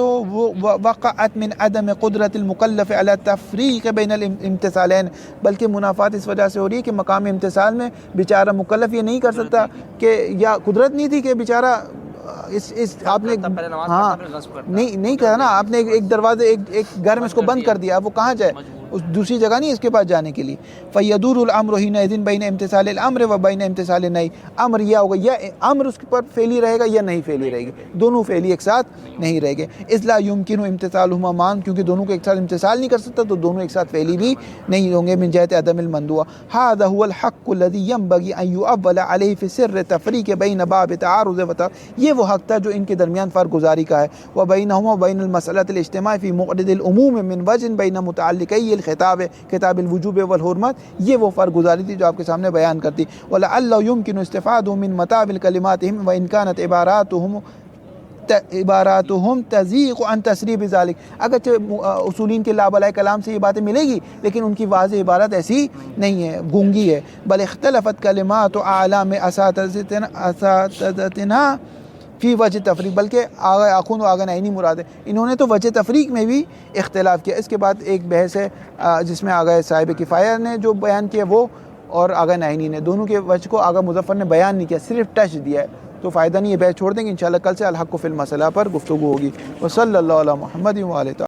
وقعت من عدم قدرت المکلف علی التفریق بین الامتثالین، بلکہ منافات اس وجہ سے ہو رہی ہے کہ مقام امتثال میں بیچارہ مکلف یہ نہیں کر سکتا، کہ یا قدرت نہیں تھی کہ بیچارہ اس آپ نے ہاں نہیں کہا نا، آپ نے ایک دروازے ایک گھر میں اس کو بند کر دیا، وہ کہاں جائے، اس دوسری جگہ نہیں اس کے پاس جانے کے لیے، فیدور الامر حینئذ بین امتثال الامر و بین امتثال النہی، امر یا ہوگا، یا امر اس پر فعلی رہے گا یا نہیں فعلی رہے گی، دونوں فعلی ایک ساتھ نہیں رہے گے، اس لا یمکن امتثالہما معا، کیونکہ دونوں کو ایک ساتھ امتثال نہیں کر سکتا تو دونوں ایک ساتھ فعلی بھی نہیں ہوں گے، من جہت عدم المندوحہ، ھذا هو الحق الذی ينبغي ان يؤول علیہ فی سر تفریق بین باب تعارض یہ وہ حق تھا جو ان کے درمیان فرق گزاری کا ہے، وبینہما وبین المسألۃ الاجتماع فی مقعد العموم من وجہ بین متعلقی الخطاب، کتاب الوجوب والحرمت، یہ وہ فرق گزاری تھی جو آپ کے سامنے بیان کرتی، ولعل يمكن استفادہ من متابع کلماتہم وان كانت عباراتهم تزیق عن تسریب ذلك، اگرچہ اصولین کے لابلائے کلام سے یہ باتیں ملے گی لیکن ان کی واضح عبارت ایسی نہیں ہے، گونگی ہے، بل اختلفت کلمات اعلام اساتذتنا فی وجہ تفریق، بلکہ آغا آخون و آغا نعینی مراد ہے، انہوں نے تو وجہ تفریق میں بھی اختلاف کیا۔ اس کے بعد ایک بحث ہے جس میں آغا صاحب کفایہ نے جو بیان کیا وہ، اور آغا نعینی نے، دونوں کے وجہ کو آغا مظفر نے بیان نہیں کیا، صرف ٹچ دیا ہے، تو فائدہ نہیں ہے، بحث چھوڑ دیں گے، انشاءاللہ کل سے الحق فی المسئلہ پر گفتگو ہوگی۔ وصلی اللہ علی محمد و علیہ